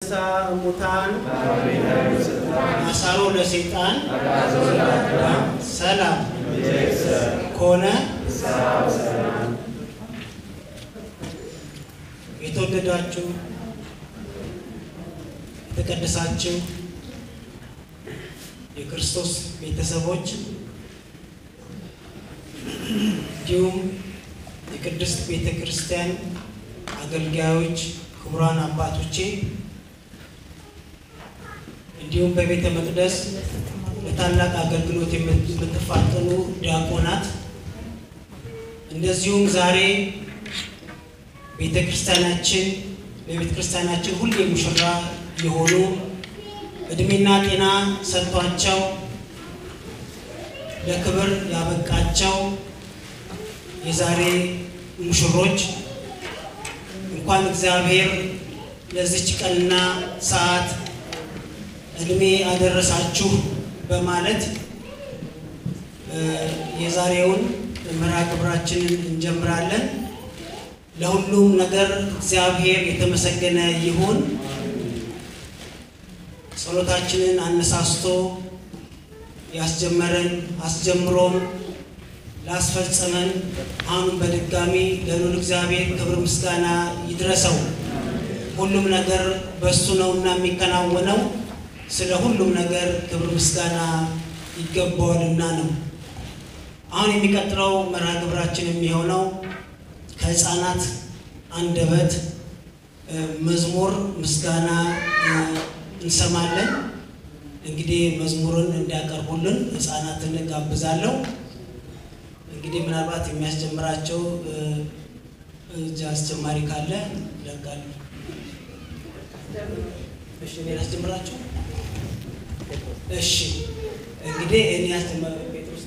ሙታን አሳሮ ለሰይጣን ሰላም ኮነ የተወደዳችሁ የተቀደሳችሁ የክርስቶስ ቤተሰቦች እንዲሁም የቅድስት ቤተክርስቲያን አገልጋዮች ክቡራን አባቶቼ እንዲሁም በቤተ መቅደስ ለታላቅ አገልግሎት የምትፋጠኑ ዲያቆናት እንደዚሁም ዛሬ ቤተክርስቲያናችን ሁሉ ሙሽራ የሆኑ እድሜና ጤና ሰጥቷቸው ለክብር ያበቃቸው የዛሬ ሙሽሮች እንኳን እግዚአብሔር ለዚች ቀንና ሰዓት እድሜ አደረሳችሁ በማለት የዛሬውን መርሃ ግብራችንን እንጀምራለን። ለሁሉም ነገር እግዚአብሔር የተመሰገነ ይሁን። ጸሎታችንን አነሳስቶ ያስጀመረን አስጀምሮም ላስፈጸመን አሁን በድጋሚ ለሉል እግዚአብሔር ክብር ምስጋና ይድረሰው። ሁሉም ነገር በሱ ነውና የሚከናወነው ስለ ሁሉም ነገር ክብር ምስጋና ይገባዋልና ነው። አሁን የሚቀጥለው መርሃ ግብራችን የሚሆነው ከሕፃናት አንደበት መዝሙር ምስጋና እንሰማለን። እንግዲህ መዝሙሩን እንዲያቀርቡልን ሕፃናትን ጋብዛለሁ። እንግዲህ ምናልባት የሚያስጀምራቸው አስጀማሪ ካለ ለቃሉ እሺ እኔ አስጀምራቸው። እሺ እንግዲህ እኔ አስጀማሪ ጴጥሮስ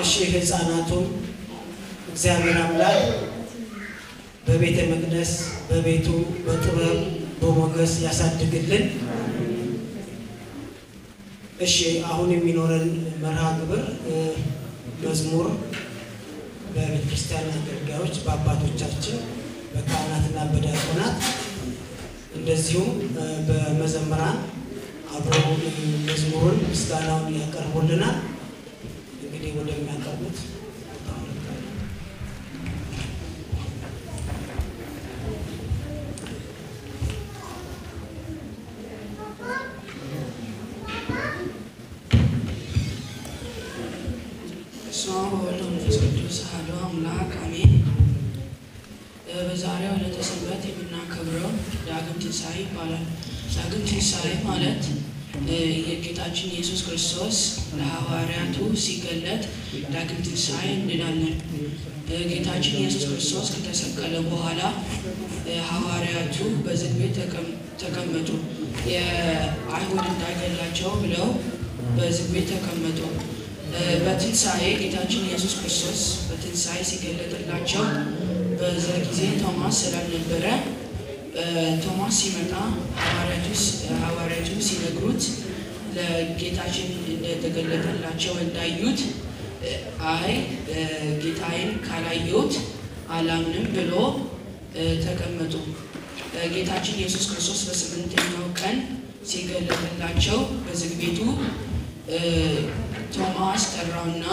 እሺ ሕፃናቱም እግዚአብሔር አምላክ በቤተ መቅደስ በቤቱ በጥበብ በሞገስ ያሳድግልን። እሺ አሁን የሚኖረን መርሃ ግብር መዝሙር በቤተ ክርስቲያን አገልጋዮች በአባቶቻችን በካህናትና በዲያቆናት እንደዚሁም በመዘምራን አብረው መዝሙሩን ምስጋናውን ያቀርቡልናል። እንግዲህ ወደሚያቀርቡት አሜን። በዛሬው ዕለተ ሰንበት የምናከብረው ዳግም ትንሣኤ ይባላል። ዳግም ትንሣኤ ማለት የጌታችን ኢየሱስ ክርስቶስ ለሐዋርያቱ ሲገለጥ ዳግም ትንሣኤ እንላለን። ጌታችን ኢየሱስ ክርስቶስ ከተሰቀለ በኋላ ሐዋርያቱ በዝግ ቤት ተቀመጡ። የአይሁድ እንዳይገላቸው ብለው በዝግ ቤት ተቀመጡ። በትንሣኤ ጌታችን ኢየሱስ ክርስቶስ በትንሣኤ ሲገለጥላቸው በዛ ጊዜ ቶማስ ስላልነበረ ቶማስ ሲመጣ ሐዋርያቱ ሲነግሩት ለጌታችን እንደተገለጠላቸው እንዳዩት አይ ጌታዬን ካላየሁት አላምንም ብሎ ተቀመጡ። ጌታችን ኢየሱስ ክርስቶስ በስምንተኛው ቀን ሲገለጥላቸው በዝግ ቤቱ ቶማስ ጠራውና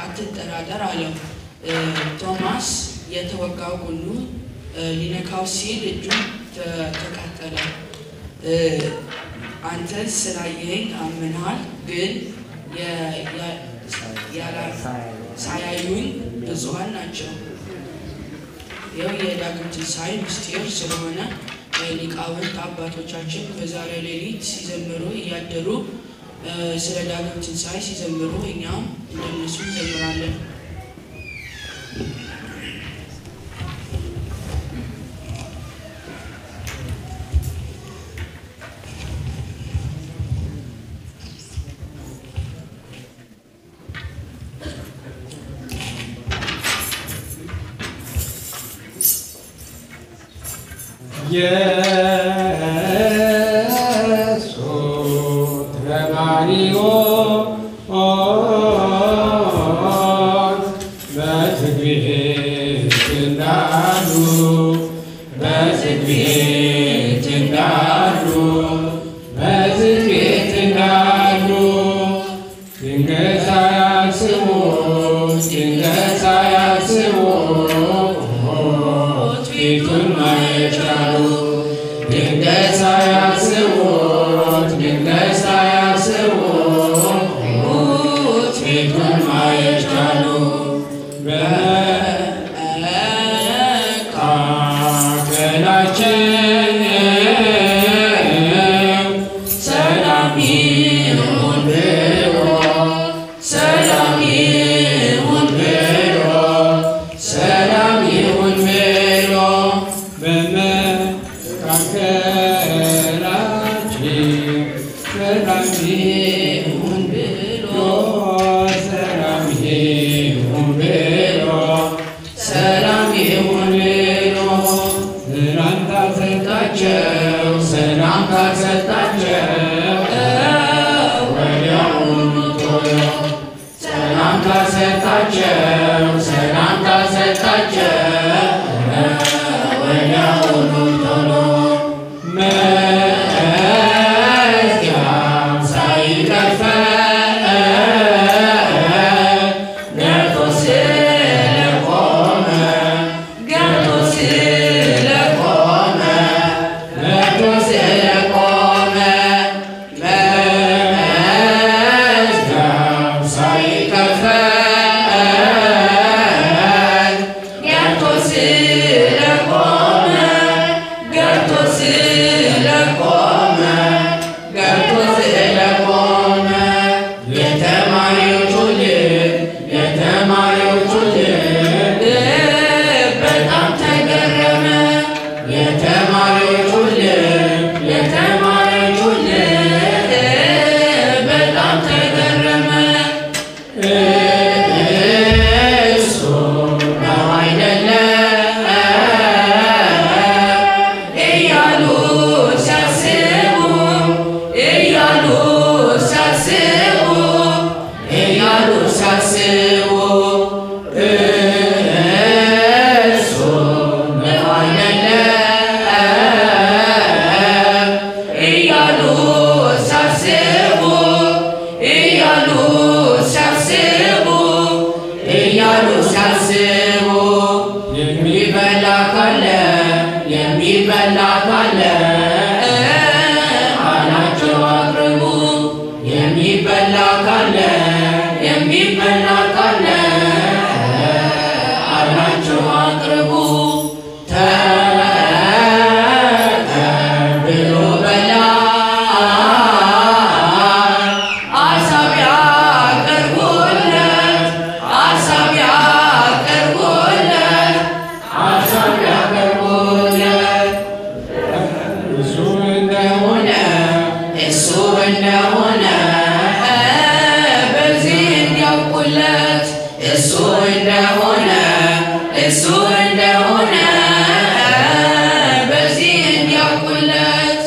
አትጠራጠር አለው። ቶማስ የተወጋው ጎኑ ሊነካው ሲል እጁን ተቃጠለ። አንተ ስላየኸኝ አምነሃል፣ ግን ሳያዩኝ ብፁዓን ናቸው። ይኸው የዳግም ትንሣኤ ምስጢር ስለሆነ ሊቃውንት አባቶቻችን በዛሬው ሌሊት ሲዘምሩ እያደሩ ስለ ዳግም ትንሣኤ ሲዘምሩ እኛም እንደነሱ እንዘምራለን። Gato se le come የሚበላ ካለ አላቸው አቅርቡ። የሚበላ ካለ የሚበላ ካለ አላቸው አቅርቡ። ተቀብሎ በላ አሳብ ያቀርቡለት አሳብ ያቀርቡለት አሳብ ያቀርቡለት እሱ እንደሆነ በዚህ እንዲያውቁለት እሱ እንደሆነ በዚህ እንዲያውቁለት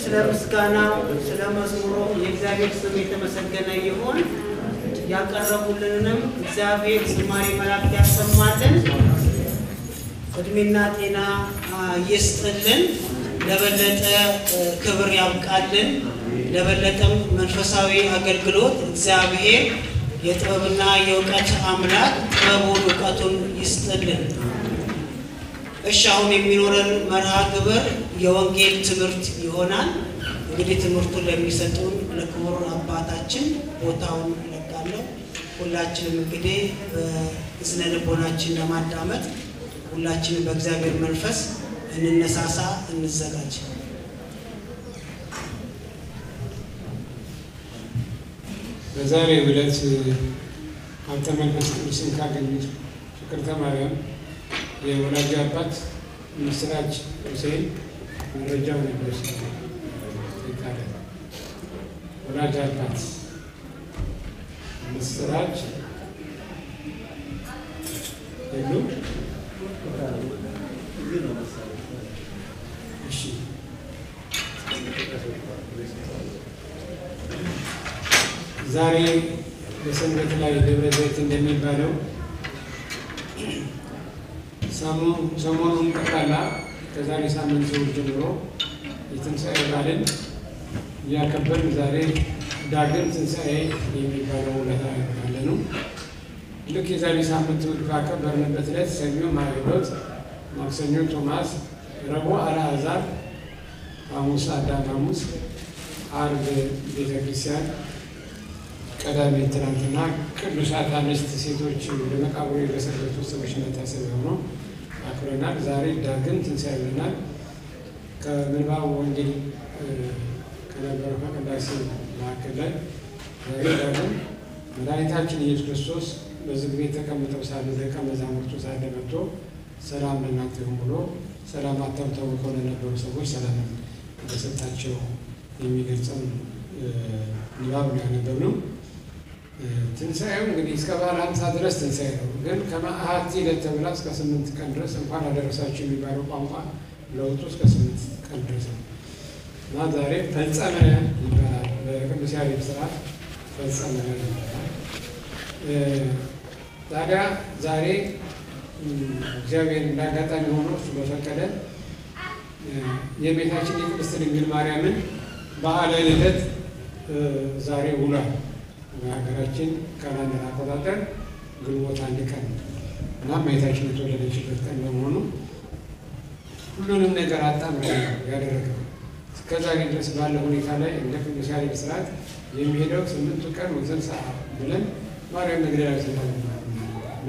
ስለ ምስጋናው ስለ መዝሙሩ የእግዚአብሔር ስም የተመሰገነ ይሁን። ያቀረቡልንም እግዚአብሔር ዝማሬ መላእክት ያሰማልን፣ እድሜና ጤና ይስጥልን፣ ለበለጠ ክብር ያብቃልን። ለበለጠም መንፈሳዊ አገልግሎት እግዚአብሔር የጥበብና የእውቀት አምላክ ጥበቡን እውቀቱን ይስጥልን። እሺ አሁን የሚኖረን መርሃ ግብር የወንጌል ትምህርት ይሆናል። እንግዲህ ትምህርቱን ለሚሰጡን ለክቡር አባታችን ቦታውን ለቃለሁ። ሁላችንም እንግዲህ በእዝነ ልቦናችን ለማዳመጥ ሁላችንም በእግዚአብሔር መንፈስ እንነሳሳ እንዘጋጅ። በዛሬ ዕለት አንተ መንፈስ ቅዱስን ካገኙት ፍቅርተ ማርያም የወላጅ አባት ምስራች ሁሴን መረጃው ነበር ይካለ ወላጅ አባት ምስራች ሁሉ እሺ ዛሬ በሰንበት ላይ ደብረ ዘይት እንደሚባለው ሰሞኑን ጠቅላላ ከዛሬ ሳምንት ጀምሮ የትንሣኤ በዓልን እያከበርን ዛሬ ዳግም ትንሣኤ የሚባለው ዕለት አለ ነው። ልክ የዛሬ ሳምንት ባከበርንበት ዕለት ሰኞ ማርቆስ፣ ማክሰኞ ቶማስ፣ ረቡዕ አልዓዛር፣ ሐሙስ አዳም ሐሙስ፣ ዓርብ ቤተክርስቲያን፣ ቀዳሜ ትናንትና ቅዱሳት አንስት ሴቶች ወደ መቃብሩ የገሰገሱ ሰዎች መታሰቢያ ሆኖ አክብረናል። ዛሬ ዳግም ትንሣኤ ብለናል። ከምንባብ ወንጌል ከነበረው ከቅዳሴ መካከል ላይ ዛሬ ዳግም መድኃኒታችን ኢየሱስ ክርስቶስ በዝግ ቤት ተቀምጠው ሳለ ደቀ መዛሙርቱ ሳለ መጥቶ ሰላም ለእናንተ ይሁን ብሎ ሰላም አተምተው ከሆነ ነበሩ ሰዎች ሰላም እንደሰጣቸው የሚገልጸው ንባብ ነው ያነበብነው። ትንሣኤው እንግዲህ እስከ በዓለ ሃምሳ ድረስ ትንሣኤ ነው። ግን ከመዓልቲ ዕለት ተብላ እስከ 8 ቀን ድረስ እንኳን አደረሳችሁ የሚባለው ቋንቋ ለውጡ እስከ 8 ቀን ድረስ ነው እና ዛሬ ፈጸመ ይባላል። በቅዱስ ያሬድ ስርዓት ፈጸመ ይባላል። ታዲያ ዛሬ እግዚአብሔር እንዳጋጣሚ ሆኖ እሱ በፈቀደ የቤታችን የቅድስት ድንግል ማርያምን በዓለ ልደት ዛሬ ውሏል። በሀገራችን ካላንደር አቆጣጠር ግንቦት 1 ቀን እና እመቤታችን የተወለደችበት ቀን በመሆኑ ሁሉንም ነገር አጣምሮ ያደረገው እስከዛሬ ድረስ ባለው ሁኔታ ላይ እንደ ቅዱስ ያሬድ ስርዓት የሚሄደው 8ቱ ቀን ወተንሥአ ብለን ማርያም መግደላዊት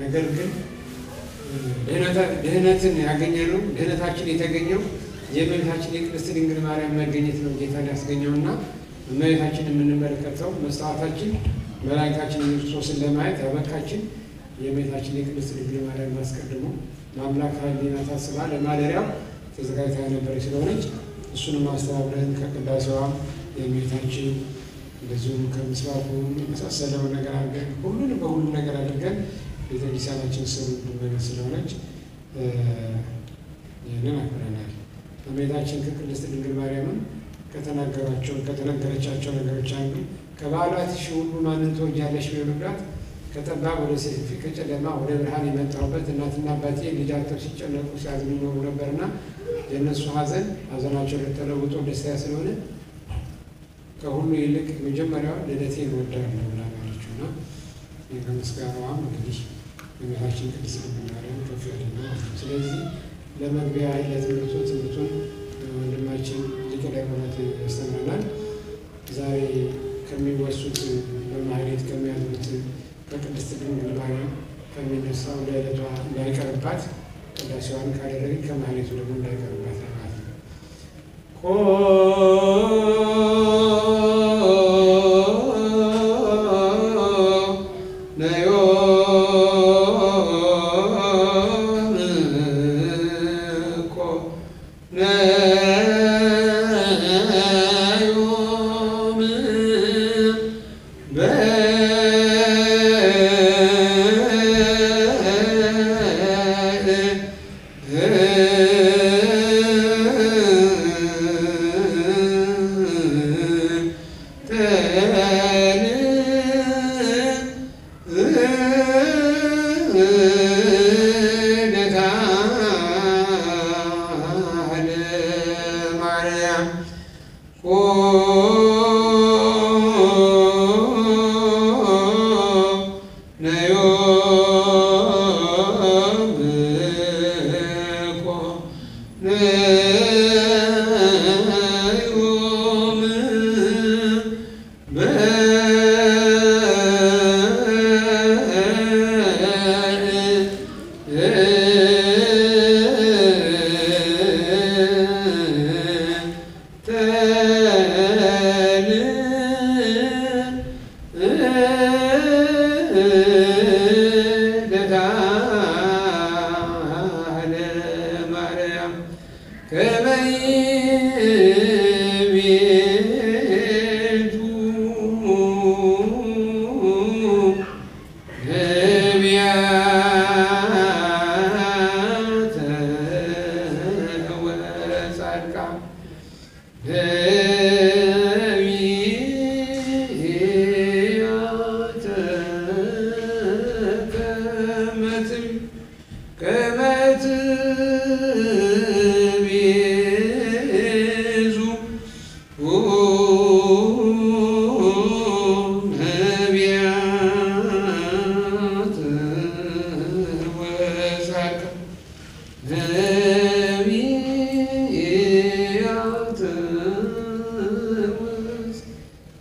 ነገር ግን ድህነትን ያገኘነው ድህነታችን የተገኘው የእመቤታችን የቅድስት ድንግል ማርያም መገኘት ነው ጌታን ያስገኘውና እመቤታችን የምንመለከተው መስዋዕታችን መድኃኒታችን ኢየሱስ ክርስቶስን ለማየት ያበቃችን የእመቤታችን የቅድስት ድንግል ማርያም አስቀድሞ ማምላክ ኃይልና ታስባ ለማደሪያው ተዘጋጅታ የነበረች ስለሆነች እሱንም አስተባብረን ከቅዳሴዋም የእመቤታችን እንደዚሁም ከምስባኩ የመሳሰለውን ነገር አድርገን ሁሉንም በሁሉም ነገር አድርገን ቤተክርስቲያናችን ስሩ ድንበነት ስለሆነች ይህንን አክብረናል። እመቤታችን ከቅድስት ድንግል ማርያምን ከተነገረቻቸው ነገሮች አንዱ ከበዓላትሽ ሁሉ ማንን ትወጃለሽ ቢሉላት ከጠባብ ወደ ሰፊ ከጨለማ ወደ ብርሃን የመጣሁበት እናትና አባቴ ልጃቸው ሲጨነቁ ሲያዝኑ ይኖሩ ነበርና የእነሱ ሐዘናቸው ተለውጦ ደስታ ስለሆነ ከሁሉ ይልቅ መጀመሪያው ልደቴን እወዳለሁ ብላ ማለችውና ከምስጋናዋም እንግዲህ እመቤታችን ቅድስት ድንግል ማርያም ከፍ ያለ ነው። ስለዚህ ለመግቢያ ትምህርቱን ወንድማችን ሊቀ ዲያቆናት ያስተምረናል። ዛሬ ከሚወሱት በማህሌት ከሚያሉት ከቅድስት ድንግል ማርያም ከሚነሳው ለዕለቷ እንዳይቀርባት ቅዳሴዋን ካደረግን ከማህሌቱ ደግሞ እንዳይቀርባት ማለት ነው።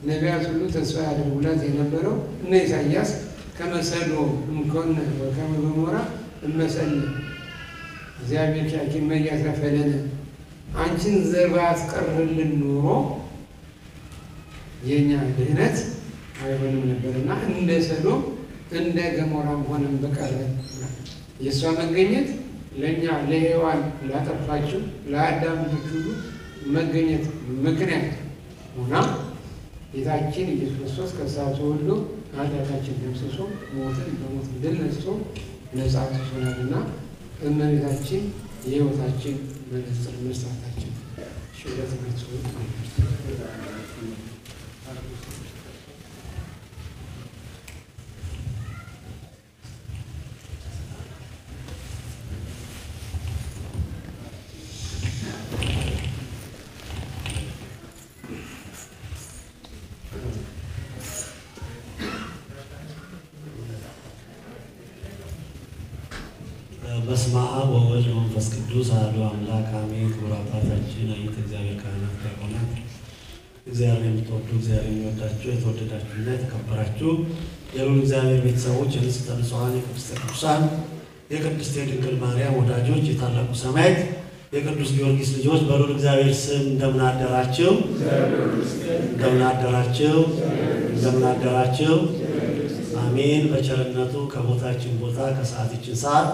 ነቢያት ሁሉ ተስፋ ያደርጉላት የነበረው እነ ኢሳይያስ ከመሰሎ እንኮን ወከመ ገሞራ እመሰል እግዚአብሔር ሻኪን መያስረፈለን አንቺን ዘር ባያስቀርልን ኖሮ የኛ ድህነት አይሆንም ነበርና እንደ ሰዶም እንደ ገሞራም ሆነን በቀረ የሷ መገኘት ለኛ ለሔዋን ላጠፋችው ለአዳም ልጅ ሁሉ መገኘት ምክንያት ሆና ጌታችን ኢየሱስ ክርስቶስ ከእሳቱ ወልዶ ኃጢአታችን ደምስሶ ሞትን በሞት ድል ነስቶ ነፃ አውጥቶናልና እመቤታችን የሕይወታችን መነጽር መስታታችን ሽበት ናቸው። በስመ አብ ወወልድ ወመንፈስ ቅዱስ አሐዱ አምላክ አሜን። ክቡር አባታችን አይት እግዚአብሔር ካህናት፣ ዲያቆናት፣ እግዚአብሔር የምትወዱ እግዚአብሔር የሚወዳችሁ የተወደዳችሁና የተከበራችሁ የልዑል እግዚአብሔር ቤተሰቦች፣ የንጽሕተ ንጹሐን የቅድስተ ቅዱሳን የቅድስት ድንግል ማርያም ወዳጆች፣ የታላቁ ሰማዕት የቅዱስ ጊዮርጊስ ልጆች በልዑል እግዚአብሔር ስም እንደምን አደራችሁ? እንደምን አደራችሁ? እንደምን አደራችሁ? አሜን። በቸርነቱ ከቦታችን ቦታ ከሰዓታችን ሰዓት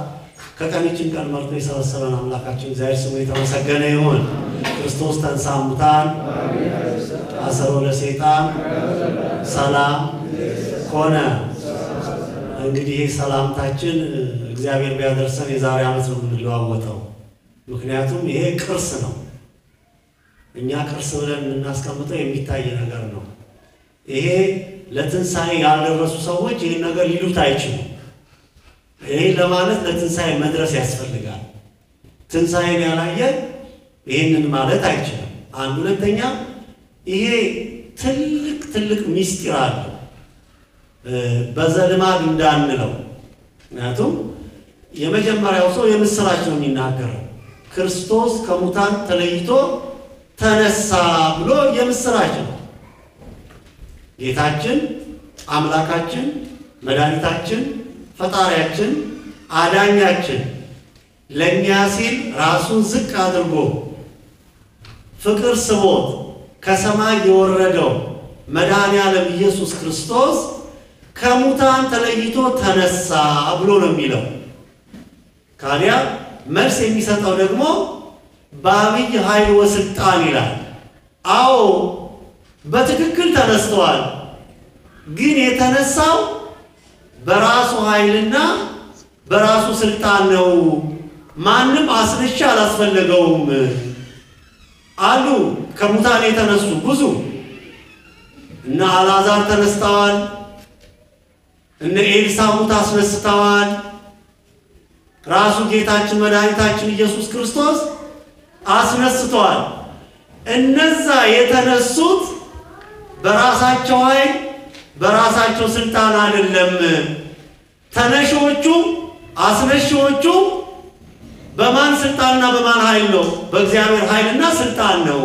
ከቀናችን ቀን መርጦ የሰበሰበን አምላካችን እግዚአብሔር ስሙ የተመሰገነ ይሁን። ክርስቶስ ተንሥአ እሙታን አሰሮ ለሰይጣን ሰላም ኮነ። እንግዲህ ሰላምታችን እግዚአብሔር ቢያደርሰን የዛሬ ዓመት ነው የምንለዋወጠው። ምክንያቱም ይሄ ቅርስ ነው። እኛ ቅርስ ብለን የምናስቀምጠው የሚታይ ነገር ነው። ይሄ ለትንሣኤ ያልደረሱ ሰዎች ይህን ነገር ሊሉት አይችሉም። ይሄ ለማለት ለትንሣኤ መድረስ ያስፈልጋል። ትንሣኤን ያላየ ይህንን ማለት አይችልም። አንድ ሁለተኛ ይሄ ትልቅ ምስጢር አለው በዘልማድ እንዳንለው። ምክንያቱም የመጀመሪያው ሰው የምስራች ነው የሚናገረው። ክርስቶስ ከሙታን ተለይቶ ተነሳ ብሎ የምስራች ነው። ጌታችን አምላካችን መድኃኒታችን ፈጣሪያችን አዳኛችን ለእኛ ሲል ራሱን ዝቅ አድርጎ ፍቅር ስቦት ከሰማይ የወረደው መድኃኔዓለም ኢየሱስ ክርስቶስ ከሙታን ተለይቶ ተነሳ ብሎ ነው የሚለው። ካዲያ መልስ የሚሰጠው ደግሞ በአብይ ኃይል ወስልጣን ይላል። አዎ በትክክል ተነስተዋል። ግን የተነሳው በራሱ ኃይልና በራሱ ስልጣን ነው። ማንም አስነሻ አላስፈለገውም አሉ። ከሙታን የተነሱ ብዙ እነ አልዓዛር ተነስተዋል። እነ ኤልሳ ሙት አስነስተዋል። ራሱ ጌታችን መድኃኒታችን ኢየሱስ ክርስቶስ አስነስተዋል። እነዛ የተነሱት በራሳቸው ኃይል በራሳቸው ስልጣን አይደለም። ተነሺዎቹ አስነሺዎቹ በማን ስልጣንና በማን ኃይል ነው? በእግዚአብሔር ኃይልና ስልጣን ነው።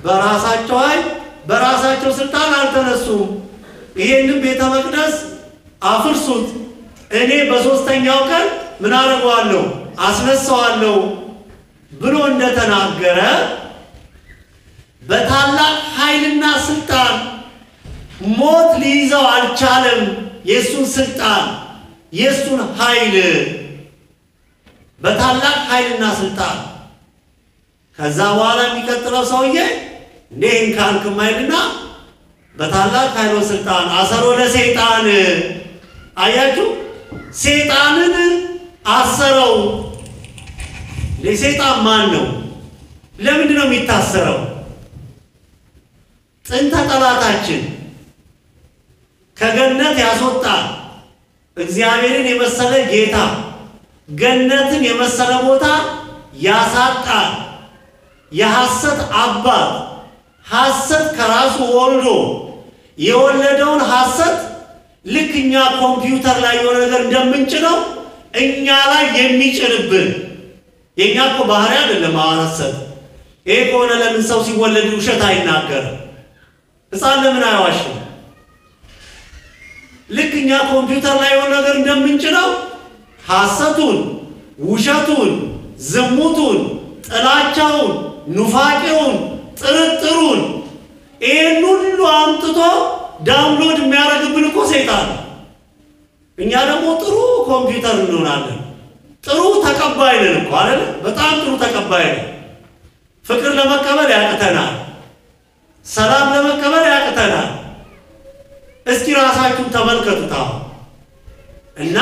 በራሳቸው ኃይል በራሳቸው ስልጣን አልተነሱም። ይሄንን ቤተ መቅደስ አፍርሱት፣ እኔ በሶስተኛው ቀን ምን አደርገዋለሁ? አስነሳዋለሁ ብሎ እንደተናገረ በታላቅ ኃይልና ስልጣን ሞት ሊይዘው አልቻለም። የሱን ስልጣን የሱን ኃይል በታላቅ ኃይልና ስልጣን። ከዛ በኋላ የሚቀጥለው ሰውዬ እንዴን ካልክ ማይልና በታላቅ ኃይል ስልጣን አሰሮ ለሰይጣን። አያችሁ፣ ሰይጣንን አሰረው። ለሰይጣን ማን ነው? ለምንድን ነው የሚታሰረው? ጥንተ ጠላታችን ከገነት ያስወጣል፣ እግዚአብሔርን የመሰለ ጌታ ገነትን የመሰለ ቦታ ያሳጣል። የሐሰት አባት ሐሰት ከራሱ ወልዶ የወለደውን ሐሰት ልክኛ ኮምፒውተር ላይ የሆነ ነገር እንደምንጭነው እኛ ላይ የሚጭንብን የኛ እኮ ባህሪ አይደለም ሐሰት። ይሄ ከሆነ ለምን ሰው ሲወለድ ውሸት አይናገርም? ሕፃን ለምን አይዋሽም? ልክኛ ኮምፒውተር ላይ የሆነ ነገር እንደምንጭነው ሐሰቱን፣ ውሸቱን፣ ዝሙቱን፣ ጥላቻውን፣ ኑፋቄውን፣ ጥርጥሩን ይሄን ሁሉ አምጥቶ ዳውንሎድ የሚያደርግብን እኮ ሰይጣን። እኛ ደግሞ ጥሩ ኮምፒውተር እንሆናለን። ጥሩ ተቀባይ ነን እኮ አይደል? በጣም ጥሩ ተቀባይ ነን። ፍቅር ለመቀበል ያቅተናል። ሰላም ለመቀበል ያቅተናል። እስኪ ራሳችሁን ተመልከቱት። እና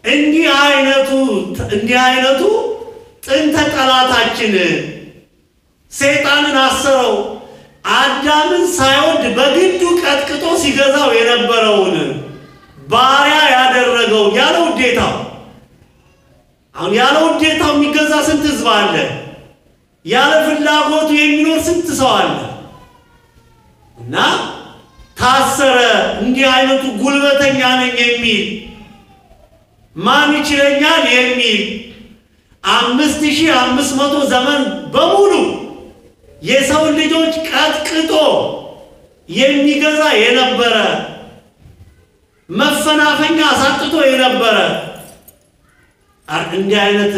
እንዲህ አይነቱ ጥንተ ጠላታችን ሰይጣንን አሰረው። አዳምን ሳይወድ በግዱ ቀጥቅጦ ሲገዛው የነበረውን ባሪያ ያደረገው ያለ ውዴታው። አሁን ያለ ውዴታው የሚገዛ ስንት ሕዝብ አለ? ያለ ፍላጎቱ የሚኖር ስንት ሰው አለ? እና ታሰረ። እንዲህ አይነቱ ጉልበተኛ ነኝ የሚል ማን ይችለኛል የሚል 5500 ዘመን በሙሉ የሰው ልጆች ቀጥቅጦ የሚገዛ የነበረ መፈናፈኛ አሳጥቶ የነበረ እንዲህ አይነት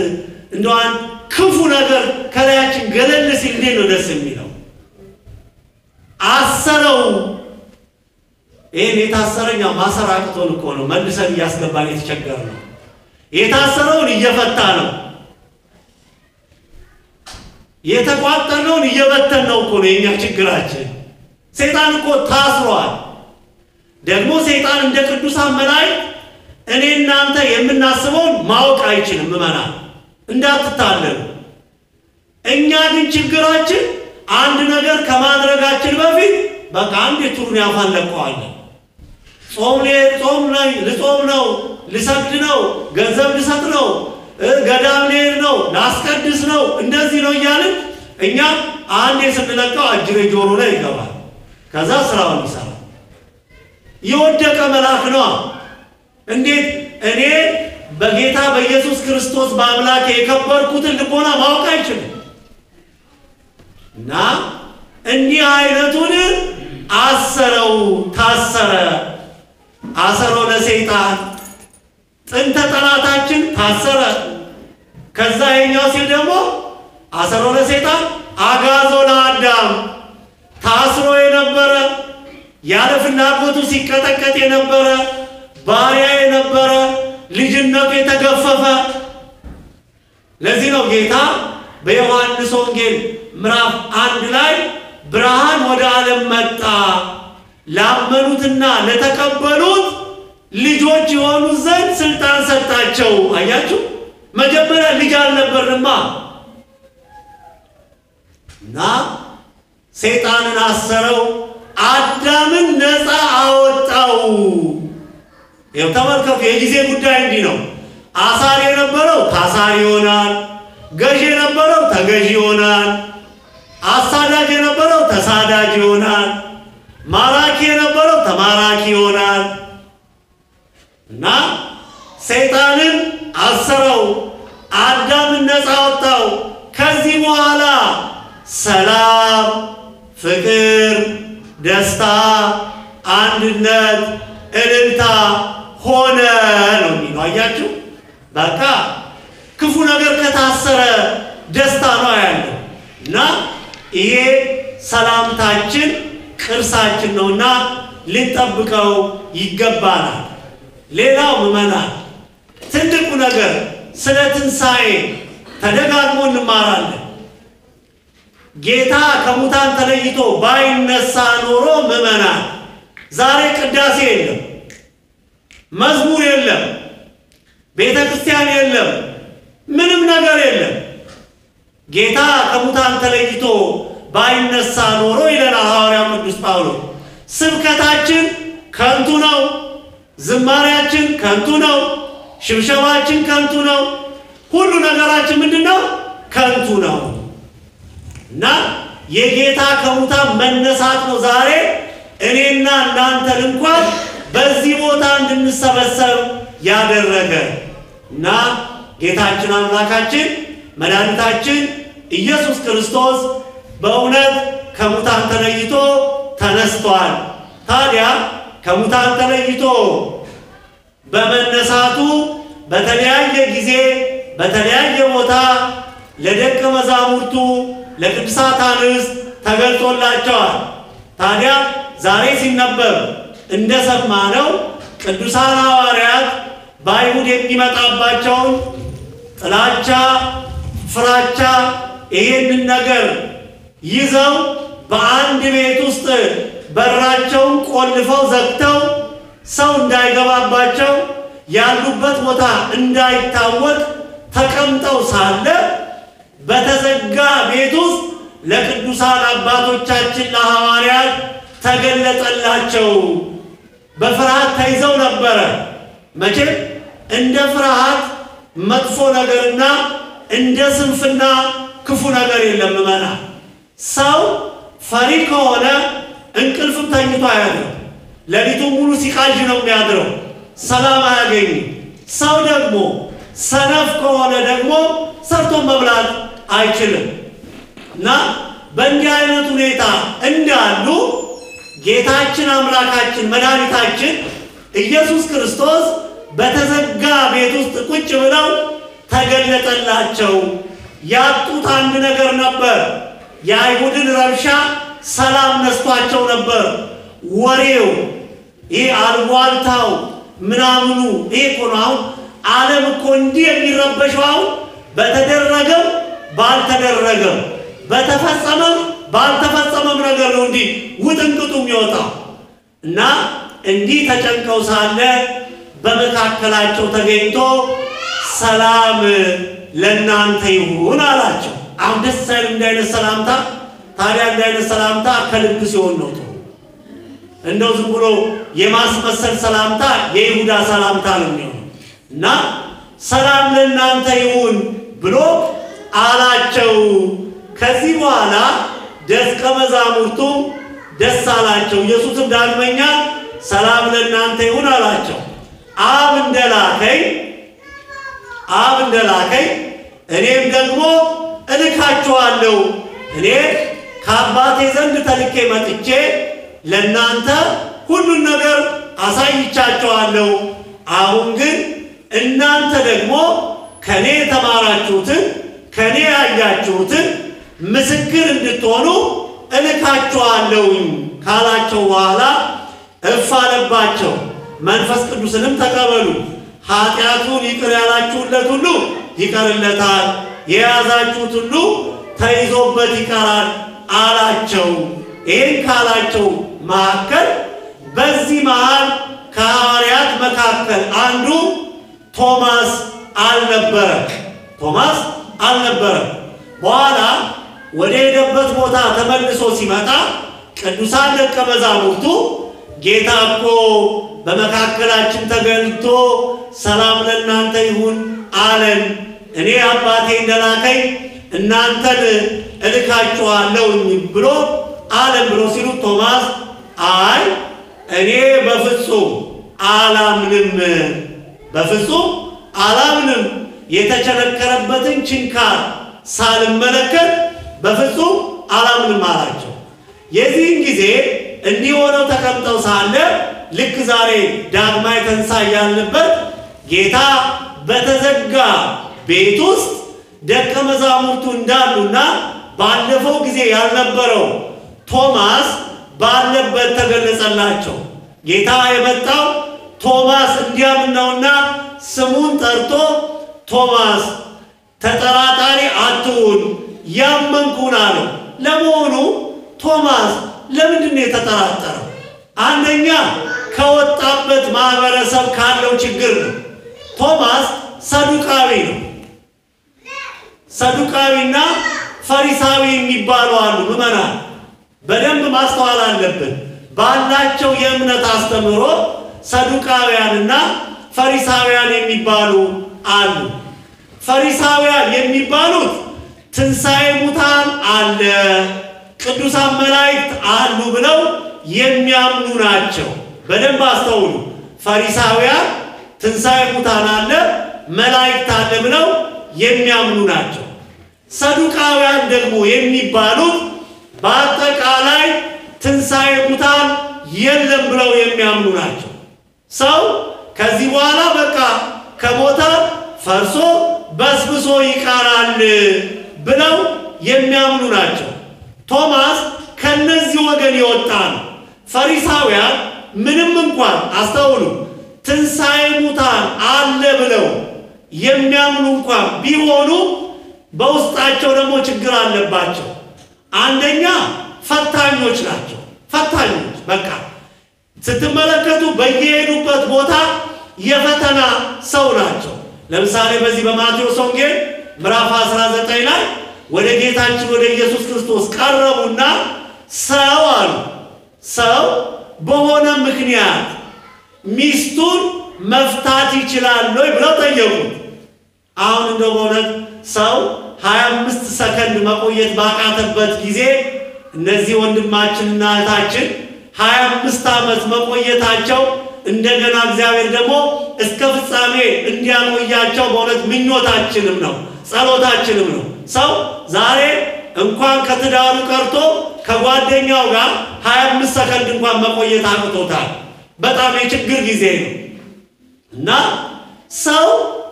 እንደዋን ክፉ ነገር ከላያችን ገለል ሲል እንዴት ነው ደስ የሚለው? አሰረው። ይሄን የታሰረኛው ማሰራቅቶን እኮ ነው መልሰን እያስገባን የተቸገርነው። የታሰረውን እየፈታ ነው። የተቋጠረውን እየበተን ነው እኮ ነው የኛ ችግራችን። ሰይጣን እኮ ታስሯል። ደግሞ ሰይጣን እንደ ቅዱሳን መላእክት እኔ እናንተ የምናስበውን ማወቅ አይችልም። ምእመናን እንዳትታለሉ። እኛ ግን ችግራችን አንድ ነገር ከማድረጋችን በፊት በቃ አንድ ቱሩን ያፋለቀዋለን። ልጾም ነው፣ ልሰግድ ነው፣ ገንዘብ ልሰጥ ነው፣ ገዳም ልሄድ ነው፣ ላስቀድስ ነው፣ እንደዚህ ነው እያልን እኛ አንዴ ስንለቀው አጅሬ ጆሮ ላይ ይገባል። ከዛ ስራውን ይሰራል። የወደቀ መልአክ ነው። እንዴት እኔ በጌታ በኢየሱስ ክርስቶስ በአምላክ የከበርኩትን ልቦና ማወቅ አይችልም። እና እንዲህ አይነቱን አሰረው፣ ታሰረ። አሰረው ለሰይጣን ጥንተ ጠላታችን ታሰረ። ከዛ የኛው ሲል ደግሞ አሰረው ለሰይጣን አጋዞ ለአዳም ታስሮ የነበረ ያለ ፍላጎቱ ሲቀጠቀጥ የነበረ ባሪያ የነበረ ልጅነቱ የተገፈፈ። ለዚህ ነው ጌታ በዮሐንስ ወንጌል ምዕራፍ 1 ላይ ብርሃን ወደ ዓለም መጣ፣ ላመኑትና ለተቀበሉት ልጆች የሆኑ ዘንድ ስልጣን ሰጣቸው። አያችሁ፣ መጀመሪያ ልጅ አልነበርንማ። እና ሰይጣንን አሰረው፣ አዳምን ነፃ አወጣው። ይኸው ተመልከቱ፣ የጊዜ ጉዳይ እንዲህ ነው። አሳሪ የነበረው ታሳሪ ይሆናል፣ ገዥ የነበረው ተገዥ ይሆናል፣ አሳዳጅ የነበረው ተሳዳጅ ይሆናል፣ ማራኪ የነበረው ተማራኪ ይሆናል። እና ሰይጣንን አሰረው፣ አዳምን ነፃ አወጣው። ከዚህ በኋላ ሰላም፣ ፍቅር፣ ደስታ፣ አንድነት፣ እልልታ ሆነ ነው የሚለው። አያችሁ፣ በቃ ክፉ ነገር ከታሰረ ደስታ ነው ያለው። እና ይሄ ሰላምታችን ቅርሳችን ነውና ልንጠብቀው ይገባናል። ሌላው ምእመናን ትልቁ ነገር ስለ ትንሣኤ ተደጋግሞ እንማራለን። ጌታ ከሙታን ተለይቶ ባይነሳ ኖሮ ምእመናን ዛሬ ቅዳሴ የለም፣ መዝሙር የለም፣ ቤተ ክርስቲያን የለም፣ ምንም ነገር የለም። ጌታ ከሙታን ተለይቶ ባይነሳ ኖሮ ይለናል ሐዋርያው ቅዱስ ጳውሎስ፣ ስብከታችን ከንቱ ነው፣ ዝማሬያችን ከንቱ ነው፣ ሽብሸባችን ከንቱ ነው፣ ሁሉ ነገራችን ምንድነው? ከንቱ ነው። እና የጌታ ከሙታን መነሳት ነው ዛሬ እኔና እናንተ እንኳን በዚህ ቦታ እንድንሰበሰብ ያደረገ እና ጌታችን አምላካችን መድኃኒታችን ኢየሱስ ክርስቶስ በእውነት ከሙታን ተለይቶ ተነስቷል። ታዲያ ከሙታን ተለይቶ በመነሳቱ በተለያየ ጊዜ በተለያየ ቦታ ለደቀ መዛሙርቱ ለቅዱሳት አንስት ተገልጦላቸዋል። ታዲያ ዛሬ ሲነበብ እንደሰማነው ቅዱሳን ሐዋርያት በአይሁድ የሚመጣባቸውን ጥላቻ፣ ፍራቻ ይሄንን ነገር ይዘው በአንድ ቤት ውስጥ በራቸውን ቆልፈው ዘግተው ሰው እንዳይገባባቸው ያሉበት ቦታ እንዳይታወቅ ተቀምጠው ሳለ በተዘጋ ቤት ውስጥ ለቅዱሳን አባቶቻችን ለሐዋርያት ተገለጠላቸው። በፍርሃት ተይዘው ነበረ። መቼም እንደ ፍርሃት መጥፎ ነገርና እንደ ስንፍና ክፉ ነገር የለም። መና ሰው ፈሪ ከሆነ እንቅልፍም ተኝቶ አያድርም። ሌሊቱን ሙሉ ሲቃዥ ነው የሚያድረው፣ ሰላም አያገኝም። ሰው ደግሞ ሰነፍ ከሆነ ደግሞ ሰርቶ መብላት አይችልም። እና በእንዲህ አይነት ሁኔታ እንዳሉ ጌታችን አምላካችን መድኃኒታችን ኢየሱስ ክርስቶስ በተዘጋ ቤት ውስጥ ቁጭ ብለው ተገለጠላቸው። ያጡት አንድ ነገር ነበር። የአይሁድን ረብሻ ሰላም ነስቷቸው ነበር። ወሬው ይሄ አልቧልታው ምናምኑ ይሄ እኮ ነው። አሁን ዓለም እኮ እንዲህ የሚረበሸው አሁን በተደረገም ባልተደረገም በተፈጸመም ባልተፈጸመም ነገር ነው እንዲህ ውጥንቅጡ የሚወጣው። እና እንዲህ ተጨንቀው ሳለ በመካከላቸው ተገኝቶ ሰላም ለእናንተ ይሁን አላቸው። አሁን ደስ አይልም እንዲህ አይነት ሰላምታ? ታዲያ እንዲህ አይነት ሰላምታ ከልብ ሲሆን ነው ጥሩ። እንደው ዝም ብሎ የማስመሰል ሰላምታ የይሁዳ ሰላምታ ነው የሚሆነው። እና ሰላም ለእናንተ ይሁን ብሎ አላቸው። ከዚህ በኋላ ደቀ መዛሙርቱ ደስ አላቸው። ኢየሱስም ዳግመኛ ሰላም ለእናንተ ይሁን አላቸው። አብ እንደላከኝ እኔም ደግሞ እልካችኋለሁ። እኔ ከአባቴ ዘንድ ተልኬ መጥቼ ለእናንተ ሁሉን ነገር አሳይቻችኋለሁ። አሁን ግን እናንተ ደግሞ ከኔ የተማራችሁትን ከኔ ያያችሁትን ምስክር እንድትሆኑ እልካችኋለሁ ካላቸው በኋላ እፍ አለባቸው። መንፈስ ቅዱስንም ተቀበሉ። ኃጢአቱን ይቅር ያላችሁለት ሁሉ ይቀርለታል፣ የያዛችሁት ሁሉ ተይዞበት ይቀራል አላቸው። ይህን ካላቸው መካከል በዚህ መሃል ከሐዋርያት መካከል አንዱ ቶማስ አልነበረም። በኋላ ወደ ሄደበት ቦታ ተመልሶ ሲመጣ ቅዱሳን ደቀ መዛሙርቱ ጌታ እኮ በመካከላችን ተገልጦ ሰላም ለእናንተ ይሁን አለን፣ እኔ አባቴ እንደላከኝ እናንተን እልካችኋለሁ ብሎ አለን ብሎ ሲሉ ቶማስ አይ እኔ በፍጹም አላምንም የተቸነከረበትን ችንካር ሳልመለከት በፍጹም አላምንም አላቸው። የዚህን ጊዜ እንዲህ ሆነው ተቀምጠው ሳለ ልክ ዛሬ ዳግማይ ትንሣኤ ያለበት ጌታ በተዘጋ ቤት ውስጥ ደቀ መዛሙርቱ እንዳሉና ባለፈው ጊዜ ያልነበረው ቶማስ ባለበት ተገለጸላቸው። ጌታ የመጣው ቶማስ እንዲያምን ነውና ስሙን ጠርቶ ቶማስ ተጠራጣሪ አትሁን ያመንኩን አለው። ለመሆኑ ቶማስ ለምንድን ነው የተጠራጠረው? አንደኛ ከወጣበት ማህበረሰብ ካለው ችግር ነው። ቶማስ ሰዱቃዊ ነው። ሰዱቃዊና ፈሪሳዊ የሚባሉ አሉ። ምዕመናን በደንብ ማስተዋል አለብን። ባላቸው የእምነት አስተምህሮ ሰዱቃውያንና ፈሪሳውያን የሚባሉ አሉ። ፈሪሳውያን የሚባሉት ትንሣኤ ሙታን አለ፣ ቅዱሳን መላእክት አሉ ብለው የሚያምኑ ናቸው። በደንብ አስተውሉ። ፈሪሳውያን ትንሣኤ ሙታን አለ፣ መላእክት አለ ብለው የሚያምኑ ናቸው። ሰዱቃውያን ደግሞ የሚባሉት በአጠቃላይ ትንሣኤ ሙታን የለም ብለው የሚያምኑ ናቸው። ሰው ከዚህ በኋላ በቃ ከሞተ ፈርሶ በስብሶ ይቀራል ብለው የሚያምኑ ናቸው። ቶማስ ከነዚህ ወገን የወጣ ነው። ፈሪሳውያን ምንም እንኳን አስተውሉ ትንሣኤ ሙታን አለ ብለው የሚያምኑ እንኳን ቢሆኑ በውስጣቸው ደግሞ ችግር አለባቸው። አንደኛ ፈታኞች ናቸው። ፈታኞች በቃ ስትመለከቱ በየሄዱበት ቦታ የፈተና ሰው ናቸው። ለምሳሌ በዚህ በማቴዎስ ወንጌል ምዕራፍ 19 ላይ ወደ ጌታችን ወደ ኢየሱስ ክርስቶስ ቀረቡና ሰው አሉ ሰው በሆነ ምክንያት ሚስቱን መፍታት ይችላል ወይ ብለው ጠየቁት። አሁን እንደው በእውነት ሰው 25 ሰከንድ መቆየት ባቃተበት ጊዜ እነዚህ ወንድማችንና እህታችን 25 ዓመት መቆየታቸው እንደገና እግዚአብሔር ደግሞ እስከ ፍጻሜ እንዲያቆያቸው በእውነት ምኞታችንም ነው ጸሎታችንም ነው። ሰው ዛሬ እንኳን ከትዳሩ ቀርቶ ከጓደኛው ጋር 25 ሰከንድ እንኳን መቆየት አቅቶታል። በጣም የችግር ጊዜ ነው እና ሰው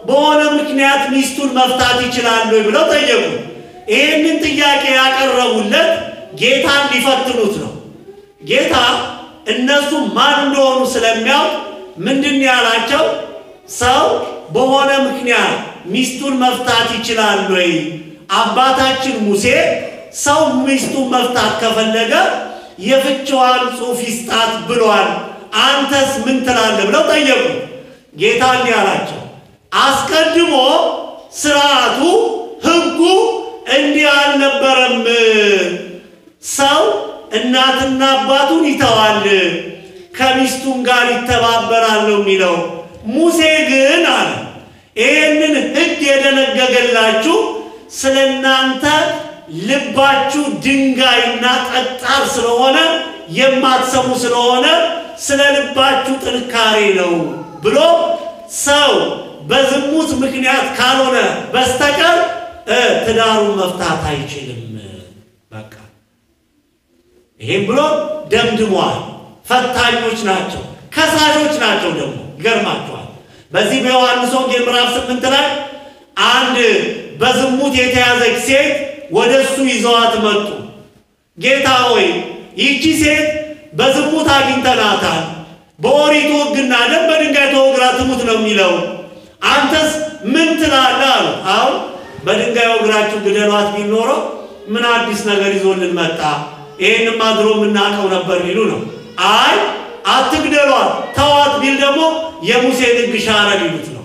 በሆነ ምክንያት ሚስቱን መፍታት ይችላል ወይ ብለው ጠየቁ። ይህንን ጥያቄ ያቀረቡለት ጌታን ሊፈትኑት ነው። ጌታ እነሱ ማን እንደሆኑ ስለሚያውቅ ምንድን ያላቸው? ሰው በሆነ ምክንያት ሚስቱን መፍታት ይችላል ወይ? አባታችን ሙሴ ሰው ሚስቱን መፍታት ከፈለገ የፍችዋን ጽሑፍ ይስጣት ብሏል፣ አንተስ ምን ትላለህ ብለው ጠየቁ። ጌታ እንዲህ አላቸው፣ አስቀድሞ ስርዓቱ ሕጉ እንዲህ አልነበረም። ሰው እናትና አባቱን ይተዋል ከሚስቱም ጋር ይተባበራል ነው የሚለው። ሙሴ ግን አለ ይህንን ሕግ የደነገገላችሁ ስለናንተ ልባችሁ ድንጋይና ጠጣር ስለሆነ የማትሰሙ ስለሆነ ስለ ልባችሁ ጥንካሬ ነው ብሎ ሰው በዝሙት ምክንያት ካልሆነ በስተቀር ትዳሩን መፍታት አይችልም። በቃ ይሄን ብሎ ደምድሟል። ፈታኞች ናቸው፣ ከሳሾች ናቸው። ደግሞ ይገርማቸዋል። በዚህ በዮሐንስ ወንጌል ምዕራፍ 8 ላይ አንድ በዝሙት የተያዘች ሴት ወደሱ ይዘዋት መጡ። ጌታ ሆይ ይህቺ ሴት በዝሙት አግኝተናታል፣ በኦሪቱ ሕግና ደም በድንጋይ ተወግራ ትሙት ነው የሚለው፣ አንተስ ምን ትላለህ አሉ። አሁን በድንጋይ ወግራችሁ ግደሏት ቢል ኖሮ ምን አዲስ ነገር ይዞልን መጣ? ይሄንማ ድሮ የምናውቀው ነበር ሊሉ ነው። አይ አትግደሏት ተዋት ቢል ደግሞ የሙሴን ሕግ ሻረ ሊሉት ነው።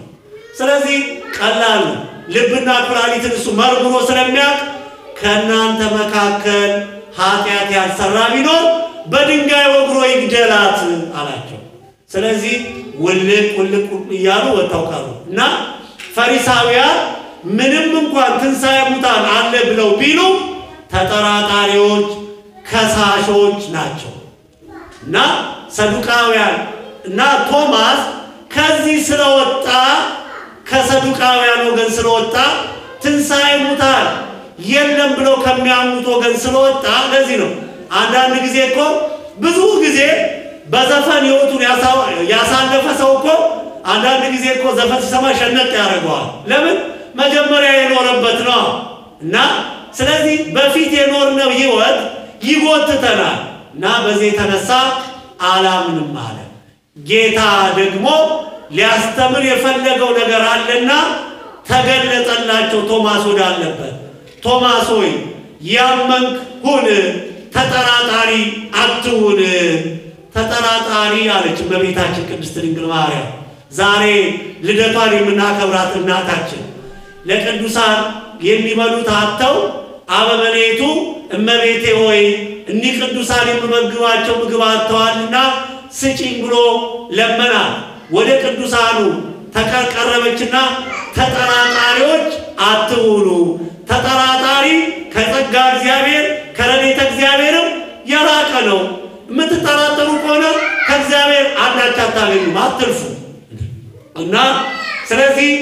ስለዚህ ቀላል ነው። ልብና ኩላሊትን እሱ መርምሮ ስለሚያውቅ ከእናንተ መካከል ኃጢአት ያልሰራ ቢኖር በድንጋይ ወግሮ ይግደላት አላቸው። ስለዚህ ውልቅ ውልቅ እያሉ ወጣው ቀሩ እና ፈሪሳውያን ምንም እንኳን ትንሣኤ ሙታን አለ ብለው ቢሉ ተጠራጣሪዎች ከሳሾች ናቸው። እና ሰዱቃውያን እና ቶማስ ከዚህ ስለወጣ ከሰዱቃውያን ወገን ስለወጣ ትንሣኤ ሙታን የለም ብለው ከሚያምኑት ወገን ስለወጣ ለዚህ ነው አንዳንድ ጊዜ እኮ ብዙ ጊዜ በዘፈን ሕይወቱን ያሳለፈ ሰው እኮ አንዳንድ ጊዜ እኮ ዘፈን ሲሰማ ሸነቅ ያደርገዋል። ለምን? መጀመሪያ የኖረበት ነው እና ስለዚህ በፊት የኖርነው ሕይወት ይጎትተናል እና በዚህ የተነሳ አላምንም አለ። ጌታ ደግሞ ሊያስተምር የፈለገው ነገር አለና ተገለጠላቸው። ቶማስ ወዳለበት ቶማስ ሆይ ያመንክ ሁን፣ ተጠራጣሪ አትሁን። ተጠራጣሪ አለች እመቤታችን ቅድስት ድንግል ማርያም። ዛሬ ልደቷን የምናከብራት እናታችን ለቅዱሳን የሚበሉት አጥተው አበመኔቱ እመቤቴ ሆይ እኒህ ቅዱሳን የምመግባቸው ምግብ አጥተዋልና ስጪኝ ብሎ ለመና ወደ ቅዱሳኑ ተቀረበችና ተጠራጣሪዎች አትሁኑ ተጠራጣሪ ከጸጋ እግዚአብሔር ከረድኤተ እግዚአብሔርም የራቀ ነው የምትጠራጠሩ ከሆነ ከእግዚአብሔር አንዳች አታገኙም አትልፉ እና ስለዚህ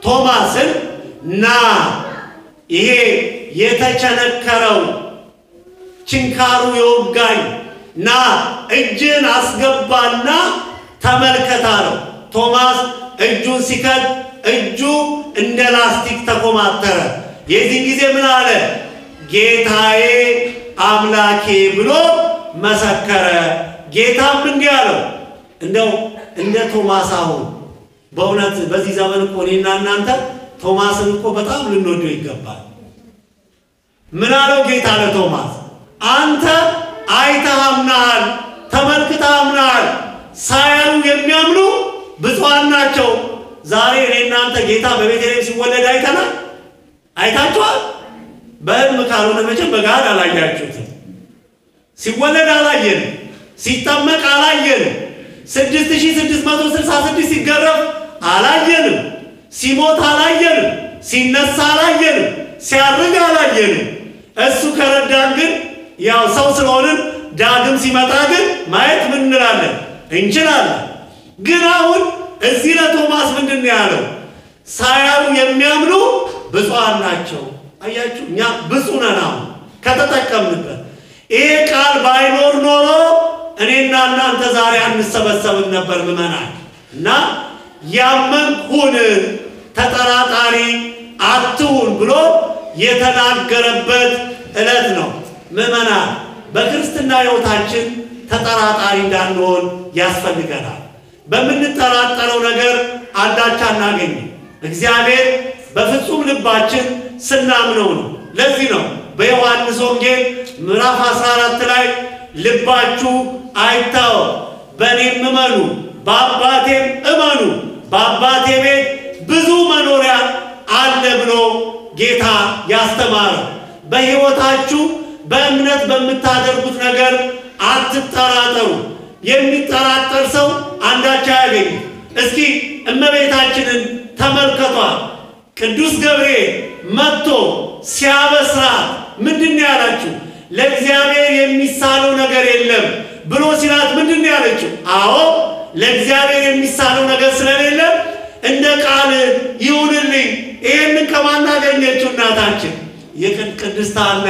ቶማስን ና ይሄ የተቸነከረው ችንካሩ የወጋኝ ና እጅን አስገባና ተመልከታ ነው ቶማስ እጁን ሲከት እጁ እንደ ላስቲክ ተኮማተረ የዚህ ጊዜ ምን አለ ጌታዬ አምላኬ ብሎ መሰከረ ጌታም እንዲህ አለው እንደው እንደ ቶማስ አሁን በእውነት በዚህ ዘመን እኮ እኔና እናንተ ቶማስን እኮ በጣም ልንወደው ይገባል ምን አለው ጌታ ለቶማስ አንተ አይተህ አምነሃል ተመልክተህ አምነሃል ሳያዩ የሚያምኑ ብፁዓን ናቸው ዛሬ እኔና እናንተ ጌታ በቤተልሔም ሲወለድ አይታችኋል በህልም ካልሆነ መቼም በጋድ አላያችሁትም ሲወለድ አላየንም ሲጠመቅ አላየንም 6666 ሲገረፍ አላየንም ሲሞት አላየንም ሲነሳ አላየንም ሲያርግ አላየንም እሱ ከረዳን ግን ያው ሰው ስለሆነን ዳግም ሲመጣ ግን ማየት ምን እንላለን እንችላለን ግን አሁን እዚህ ለቶማስ ምንድነው ያለው ሳያዩ የሚያምኑ ብፁዓን ናቸው አያችሁ እኛ ብፁዕ ነን ከተጠቀምንበት ይሄ ቃል ባይኖር ኖሮ እኔና እናንተ ዛሬ አንሰበሰብም ነበር ምእመናን እና ያመንኩን ተጠራጣሪ አትሁን ብሎ የተናገረበት ዕለት ነው ምእመናን በክርስትና ሕይወታችን ተጠራጣሪ እንዳንሆን ያስፈልገናል በምንጠራጠረው ነገር አንዳች አናገኝም እግዚአብሔር በፍጹም ልባችን ስናምነው ነው ለዚህ ነው በዮሐንስ ወንጌል ምዕራፍ 14 ላይ ልባችሁ አይታወክ በእኔም እመኑ በአባቴም እመኑ በአባቴ ቤት ብዙ መኖሪያ አለ ብሎ ጌታ ያስተማረ በሕይወታችሁ በእምነት በምታደርጉት ነገር አትጠራጠሩ የሚጠራጠር ሰው አንዳች አያገኝም እስኪ እመቤታችንን ተመልከቷት ቅዱስ ገብርኤል መጥቶ ሲያበስራት ምንድነው ያላችሁ ለእግዚአብሔር የሚሳለው ነገር የለም ብሎ ሲላት ምንድነው ያለችው አዎ ለእግዚአብሔር የሚሳለው ነገር ስለሌለ እንደ ቃል ይሁንልኝ ይሄንን ከማን አገኘችው እናታችን የቅድስት ሐና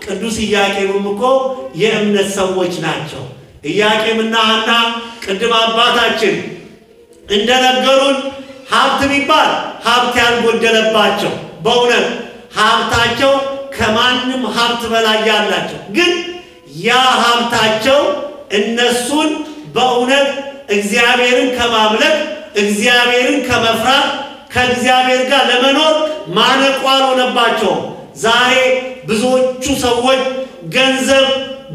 ቅዱስ ኢያቄምም እኮ የእምነት ሰዎች ናቸው ኢያቄምና ሐና ቅድም አባታችን እንደነገሩን ሀብት ቢባል ሀብት ያልጎደለባቸው በእውነት ሀብታቸው ከማንም ሀብት በላይ ያላቸው ግን ያ ሀብታቸው እነሱን በእውነት እግዚአብሔርን ከማምለክ እግዚአብሔርን ከመፍራት ከእግዚአብሔር ጋር ለመኖር ማነቆ አልሆነባቸው ዛሬ ብዙዎቹ ሰዎች ገንዘብ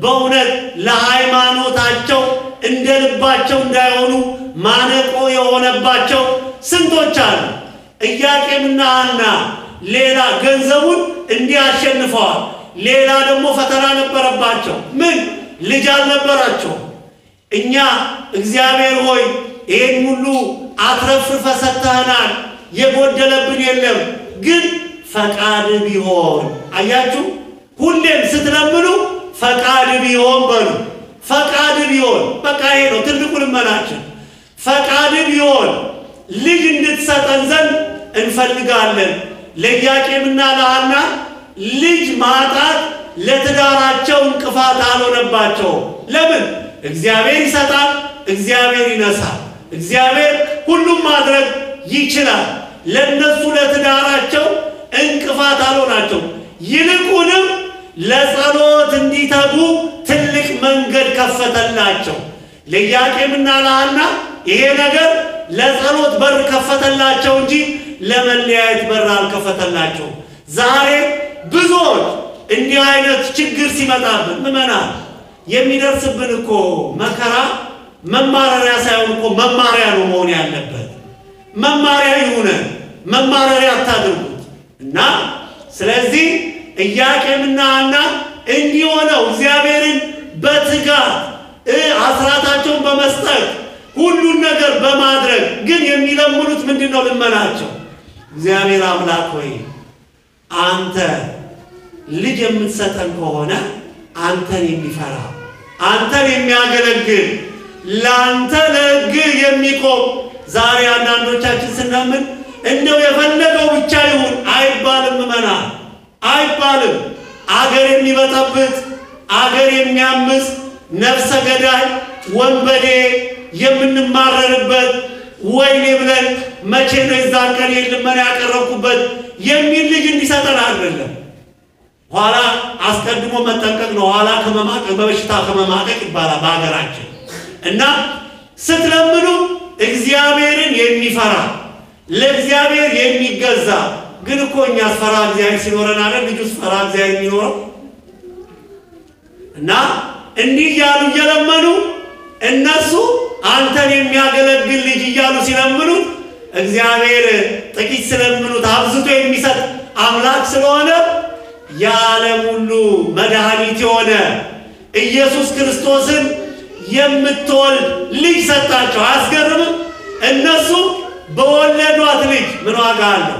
በእውነት ለሃይማኖታቸው እንደልባቸው እንዳይሆኑ ማነቆ የሆነባቸው ስንቶች አሉ ኢያቄምና ሐና ሌላ ገንዘቡን እንዲያሸንፈዋል ሌላ ደግሞ ፈተና ነበረባቸው ምን ልጅ አልነበራቸው እኛ እግዚአብሔር ሆይ ይሄን ሁሉ አትረፍርፈ ሰጥተናል የጎደለብን የለም ግን ፈቃድ ቢሆን አያችሁ ሁሌም ስትለምኑ ፈቃድ ቢሆን በሉ ፈቃድ ቢሆን በቃ ይሄ ነው ትልቁ ልመናችን ፈቃድ ቢሆን ልጅ እንድትሰጠን ዘንድ እንፈልጋለን ለኢያቄምና ለሐና ልጅ ማጣት ለትዳራቸው እንቅፋት አልሆነባቸው ለምን እግዚአብሔር ይሰጣል እግዚአብሔር ይነሳል እግዚአብሔር ሁሉም ማድረግ ይችላል ለነሱ ለትዳራቸው እንቅፋት አልሆናቸው ይልቁንም ለጸሎት እንዲተጉ ትልቅ መንገድ ከፈተላቸው ለኢያቄምና ለሐና ይሄ ነገር ለጸሎት በር ከፈተላቸው እንጂ ለመለያየት በር አልከፈተላቸው ዛሬ ብዙዎች እንዲህ አይነት ችግር ሲመጣብን ምእመናን የሚደርስብን እኮ መከራ መማረሪያ ሳይሆን እኮ መማሪያ ነው መሆን ያለበት መማሪያ ይሁን መማረሪያ አታድርጉት እና ስለዚህ ኢያቄምና ሐና እንዲሆነው እግዚአብሔርን በትጋት አስራታቸውን በመስጠት ሁሉን ነገር በማድረግ ግን የሚለምኑት ምንድነው? ልመናቸው እግዚአብሔር አምላክ ሆይ አንተ ልጅ የምትሰጠን ከሆነ አንተን የሚፈራ አንተን የሚያገለግል ላንተ ለሕግ የሚቆም ዛሬ አንዳንዶቻችን ስናምን እንደው የፈለገው ብቻ ይሁን አይባልም። መና አይባልም። አገር የሚበጠብጥ አገር የሚያምስ ነፍሰ ገዳይ ወንበዴ የምንማረርበት ወይኔ ብለን መቼ ነው የዛን ቀን የልመና ያቀረብኩበት የሚል ልጅ እንዲሰጠን አይደለም። ኋላ አስቀድሞ መጠንቀቅ ነው። ኋላ ከመማቀቅ በበሽታ ከመማቀቅ ይባላል በአገራችን። እና ስትለምኑ እግዚአብሔርን የሚፈራ ለእግዚአብሔር የሚገዛ ግን እኮ እኛ ፈራ እግዚአብሔር ሲኖረን አይደል ልጁስ ፈራ እግዚአብሔር የሚኖረው። እና እንዲህ እያሉ እየለመኑ እነሱ አንተን የሚያገለግል ልጅ እያሉ ሲለምኑት እግዚአብሔር ጥቂት ስለምኑት አብዝቶ የሚሰጥ አምላክ ስለሆነ የዓለም ሁሉ መድኃኒት የሆነ ኢየሱስ ክርስቶስን የምትወልድ ልጅ ሰጣቸው። አያስገርምም? እነሱ በወለዷት ልጅ ምን ዋጋ አለው?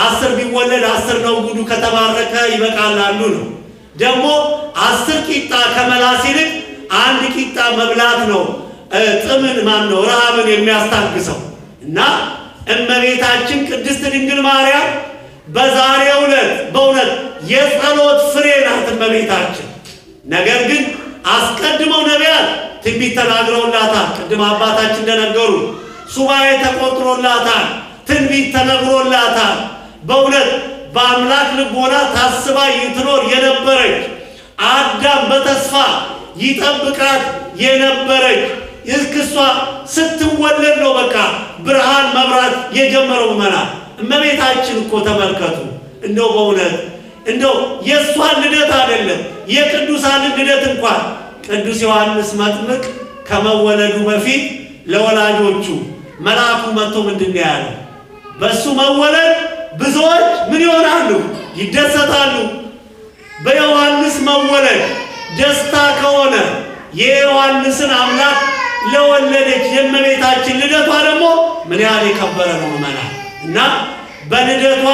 10 ቢወለድ 10 ነው ጉዱ ከተባረከ ይበቃል አሉ ነው። ደግሞ 10 ቂጣ ከመላስ ይልቅ 1 ቂጣ መብላት ነው ጥምን ነው ረሃብን የሚያስታግሰው። እና እመቤታችን ቅድስት ድንግል ማርያም በዛሬው ዕለት በእውነት የጸሎት ፍሬ ናት እመቤታችን። ነገር ግን አስቀድመው ነቢያት ትንቢት ተናግረውላታል። ቅድም አባታችን እንደነገሩ ሱባኤ ተቆጥሮላታል፣ ትንቢት ተነግሮላታል። በእውነት በአምላክ ልቦና ታስባ ይትኖር የነበረች አዳም በተስፋ ይጠብቃት የነበረች እስክሷ ስትወለድ ነው በቃ ብርሃን መብራት የጀመረው። መና እመቤታችን እኮ ተመልከቱ። እንደው በእውነት እንደው የሷን ልደት አይደለም የቅዱሳን ልደት እንኳን ቅዱስ ዮሐንስ መጥምቅ ከመወለዱ በፊት ለወላጆቹ መልአኩ መጥቶ ምንድነው ያለው? በሱ መወለድ ብዙዎች ምን ይሆናሉ? ይደሰታሉ። በዮሐንስ መወለድ ደስታ ከሆነ የዮሐንስን አምላክ ለወለደች የእመቤታችን ልደቷ ደግሞ ምን ያህል የከበረ ነው መና። እና በልደቷ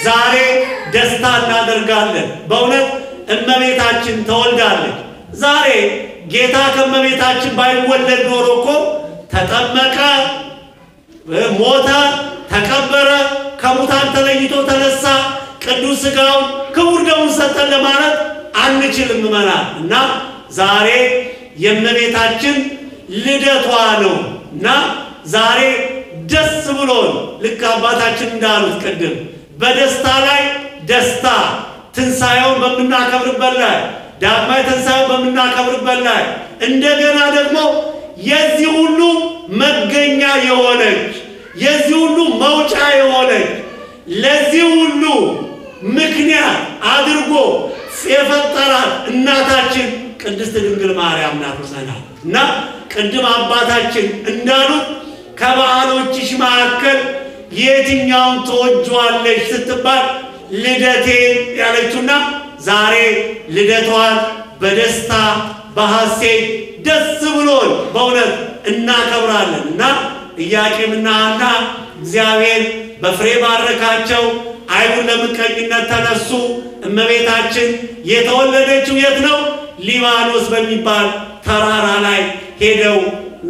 ዛሬ ደስታ እናደርጋለን። በእውነት እመቤታችን ተወልዳለች። ዛሬ ጌታ ከእመቤታችን ባይወለድ ኖሮ እኮ ተጠመቀ፣ ሞተ፣ ተቀበረ፣ ከሙታን ተለይቶ ተነሳ፣ ቅዱስ ሥጋውን ክቡር ደሙን ሰጠን ለማለት አንችልም መና። እና ዛሬ የእመቤታችን ልደቷ ነው። እና ዛሬ ደስ ብሎን ልክ አባታችን እንዳሉት ቅድም በደስታ ላይ ደስታ ትንሣኤውን በምናከብርበት ላይ ዳግማይ ትንሣኤውን በምናከብርበት ላይ እንደገና ደግሞ የዚህ ሁሉ መገኛ የሆነች የዚህ ሁሉ መውጫ የሆነች ለዚህ ሁሉ ምክንያት አድርጎ የፈጠራት እናታችን ቅድስት ድንግል ማርያም ናት መና። እና ቅድም አባታችን እንዳሉት ከበዓሎችሽ መካከል የትኛውን ተወጇለሽ ስትባል ልደቴ ያለችውና ዛሬ ልደቷን በደስታ በሐሴት ደስ ብሎን በእውነት እናከብራለን። እና ኢያቄምና ሐና እግዚአብሔር በፍሬ ባረካቸው። አይሁድ ለምቀኝነት ተነሱ። እመቤታችን የተወለደችው የት ነው? ሊባኖስ በሚባል ተራራ ላይ ሄደው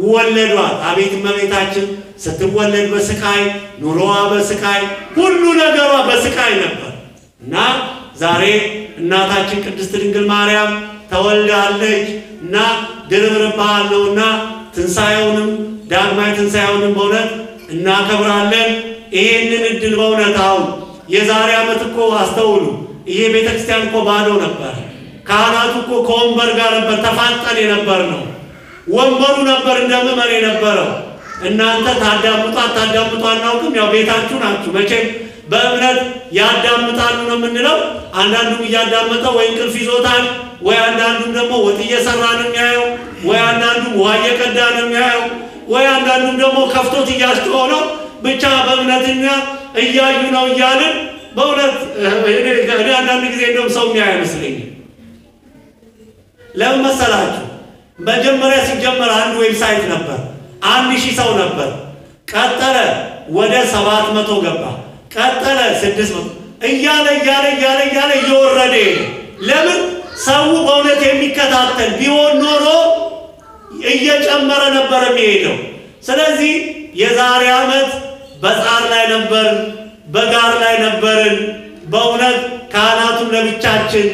ወለዷት። አቤት እመቤታችን ስትወለድ በስቃይ ኑሮዋ በስቃይ ሁሉ ነገሯ በስቃይ ነበር። እና ዛሬ እናታችን ቅድስት ድንግል ማርያም ተወልዳለች። እና ድርብርብ በዓል ነውና ትንሣኤውንም ዳግማይ ትንሣኤውንም በእውነት እናከብራለን። ይሄንን እድል በእውነት አሁን የዛሬ ዓመት እኮ አስተውሉ፣ ይሄ ቤተክርስቲያን እኮ ባዶ ነበር። ካህናቱ እኮ ከወንበር ጋር ነበር ተፋጠን የነበር ነው። ወንበሩ ነበር እንደምመር የነበረው። እናንተ ታዳምጡ አናውቅም። ያው ቤታችሁ ናችሁ። መቼም በእምነት ያዳምጣሉ ነው የምንለው። አንዳንዱም እያዳመጠው ወይ እንቅልፍ ይዞታል፣ ወይ አንዳንዱም ደግሞ ወጥ እየሰራ ነው የሚያየው፣ ወይ አንዳንዱም ውሃ እየቀዳ ነው የሚያየው፣ ወይ አንዳንዱም ደግሞ ከፍቶት እያስተው ነው። ብቻ በእምነትና እያዩ ነው እያልን በእውነት እኔ አንዳንድ ጊዜ እንደውም ሰው የሚያይ አይመስለኝም። ለምን መሰላችሁ? መጀመሪያ ሲጀመር አንድ ዌብሳይት ነበር 1000 ሰው ነበር ቀጠለ ወደ 700 ገባ ቀጠለ 600 እያለ እየወረደ ለምን ሰው በእውነት የሚከታተል ቢሆን ኖሮ እየጨመረ ነበር የሚሄደው ስለዚህ የዛሬ ዓመት በጻር ላይ ነበር በጋር ላይ ነበርን በእውነት ካህናቱም ለብቻችን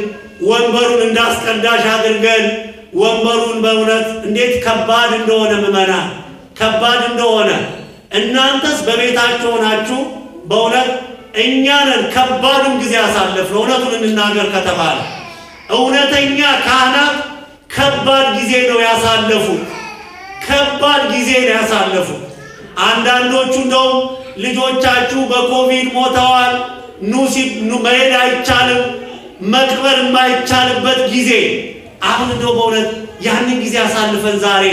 ወንበሩን እንዳስቀዳሽ አድርገን ወንበሩን በእውነት እንዴት ከባድ እንደሆነ ምመና ከባድ እንደሆነ እናንተስ በቤታችሁ ሆናችሁ በእውነት እኛንን ከባዱን ጊዜ ያሳለፍነው እውነቱን እንናገር ከተባለ እውነተኛ ካህናት ከባድ ጊዜ ነው ያሳለፉት ከባድ ጊዜ ነው ያሳለፉት አንዳንዶቹ እንደው ልጆቻችሁ በኮቪድ ሞተዋል ኑ መሄድ አይቻልም መቅበር የማይቻልበት ጊዜ አሁን እንደው በእውነት ያንን ጊዜ አሳልፈን ዛሬ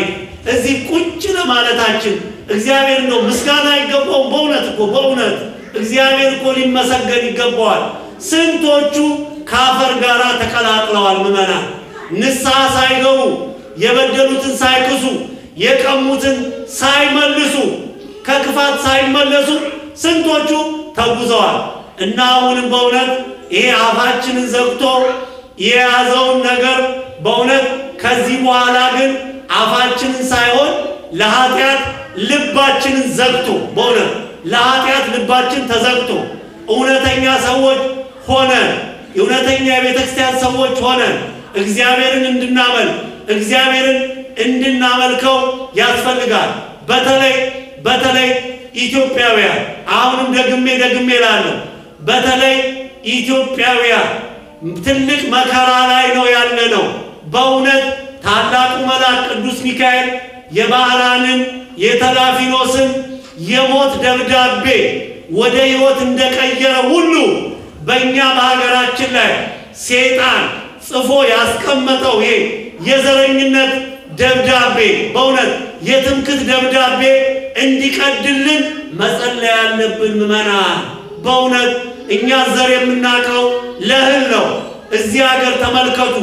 እዚህ ቁጭ ለማለታችን እግዚአብሔር እንደው ምስጋና ይገባው በእውነት እግዚአብሔር እኮ ሊመሰገን ይገባዋል ስንቶቹ ካፈር ጋራ ተቀላቅለዋል ምመና ንስሐ ሳይገቡ የበደሉትን ሳይክሱ የቀሙትን ሳይመልሱ ከክፋት ሳይመለሱ ስንቶቹ ተጉዘዋል እና አሁንም በእውነት ይሄ አፋችንን ዘግቶ የያዘውን ነገር በእውነት ከዚህ በኋላ ግን አፋችንን ሳይሆን ለኃጢአት ልባችንን ዘግቶ በእውነት ለኃጢአት ልባችን ተዘግቶ እውነተኛ ሰዎች ሆነን እውነተኛ የቤተክርስቲያን ሰዎች ሆነን እግዚአብሔርን እግዚአብሔርን እንድናመልከው ያስፈልጋል በተለይ ኢትዮጵያውያን አሁንም ደግሜ እላለሁ በተለይ ኢትዮጵያውያን ትልቅ መከራ ላይ ነው ያለነው በእውነት ታላቁ መልአክ ቅዱስ ሚካኤል የባህራንን የተላፊኖስን የሞት ደብዳቤ ወደ ሕይወት እንደቀየረ ሁሉ በእኛ በሀገራችን ላይ ሰይጣን ጽፎ ያስቀመጠው ይሄ የዘረኝነት ደብዳቤ በእውነት የትምክት ደብዳቤ እንዲቀድልን መጸለይ ያለብን ምዕመናን በእውነት እኛ ዘር የምናቀው ለህል ነው እዚህ ሀገር ተመልከቱ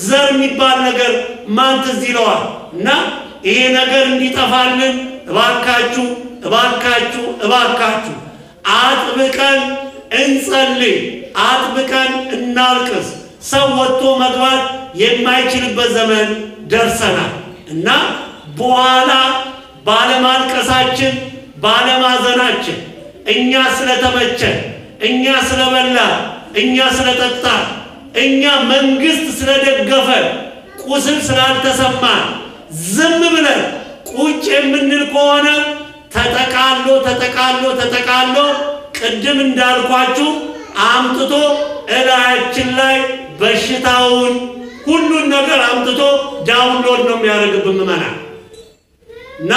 ዘር የሚባል ነገር ማን ትዝ ይለዋል እና ይሄ ነገር እንዲጠፋልን እባካችሁ አጥብቀን እንጸልይ አጥብቀን እናልቅስ ሰው ወጥቶ መግባት የማይችልበት ዘመን ደርሰናል እና በኋላ ባለማልቀሳችን ባለማዘናችን እኛ ስለተመቸን እኛ ስለበላ እኛ ስለጠጣ እኛ መንግስት ስለደገፈ ቁስል ስላልተሰማ ዝም ብለን ቁጭ የምንል ከሆነ ተጠቃሎ ቅድም እንዳልኳችሁ አምጥቶ እላያችን ላይ በሽታውን ሁሉን ነገር አምጥቶ ዳውንሎድ ነው የሚያደርግብን ምዕመናን እና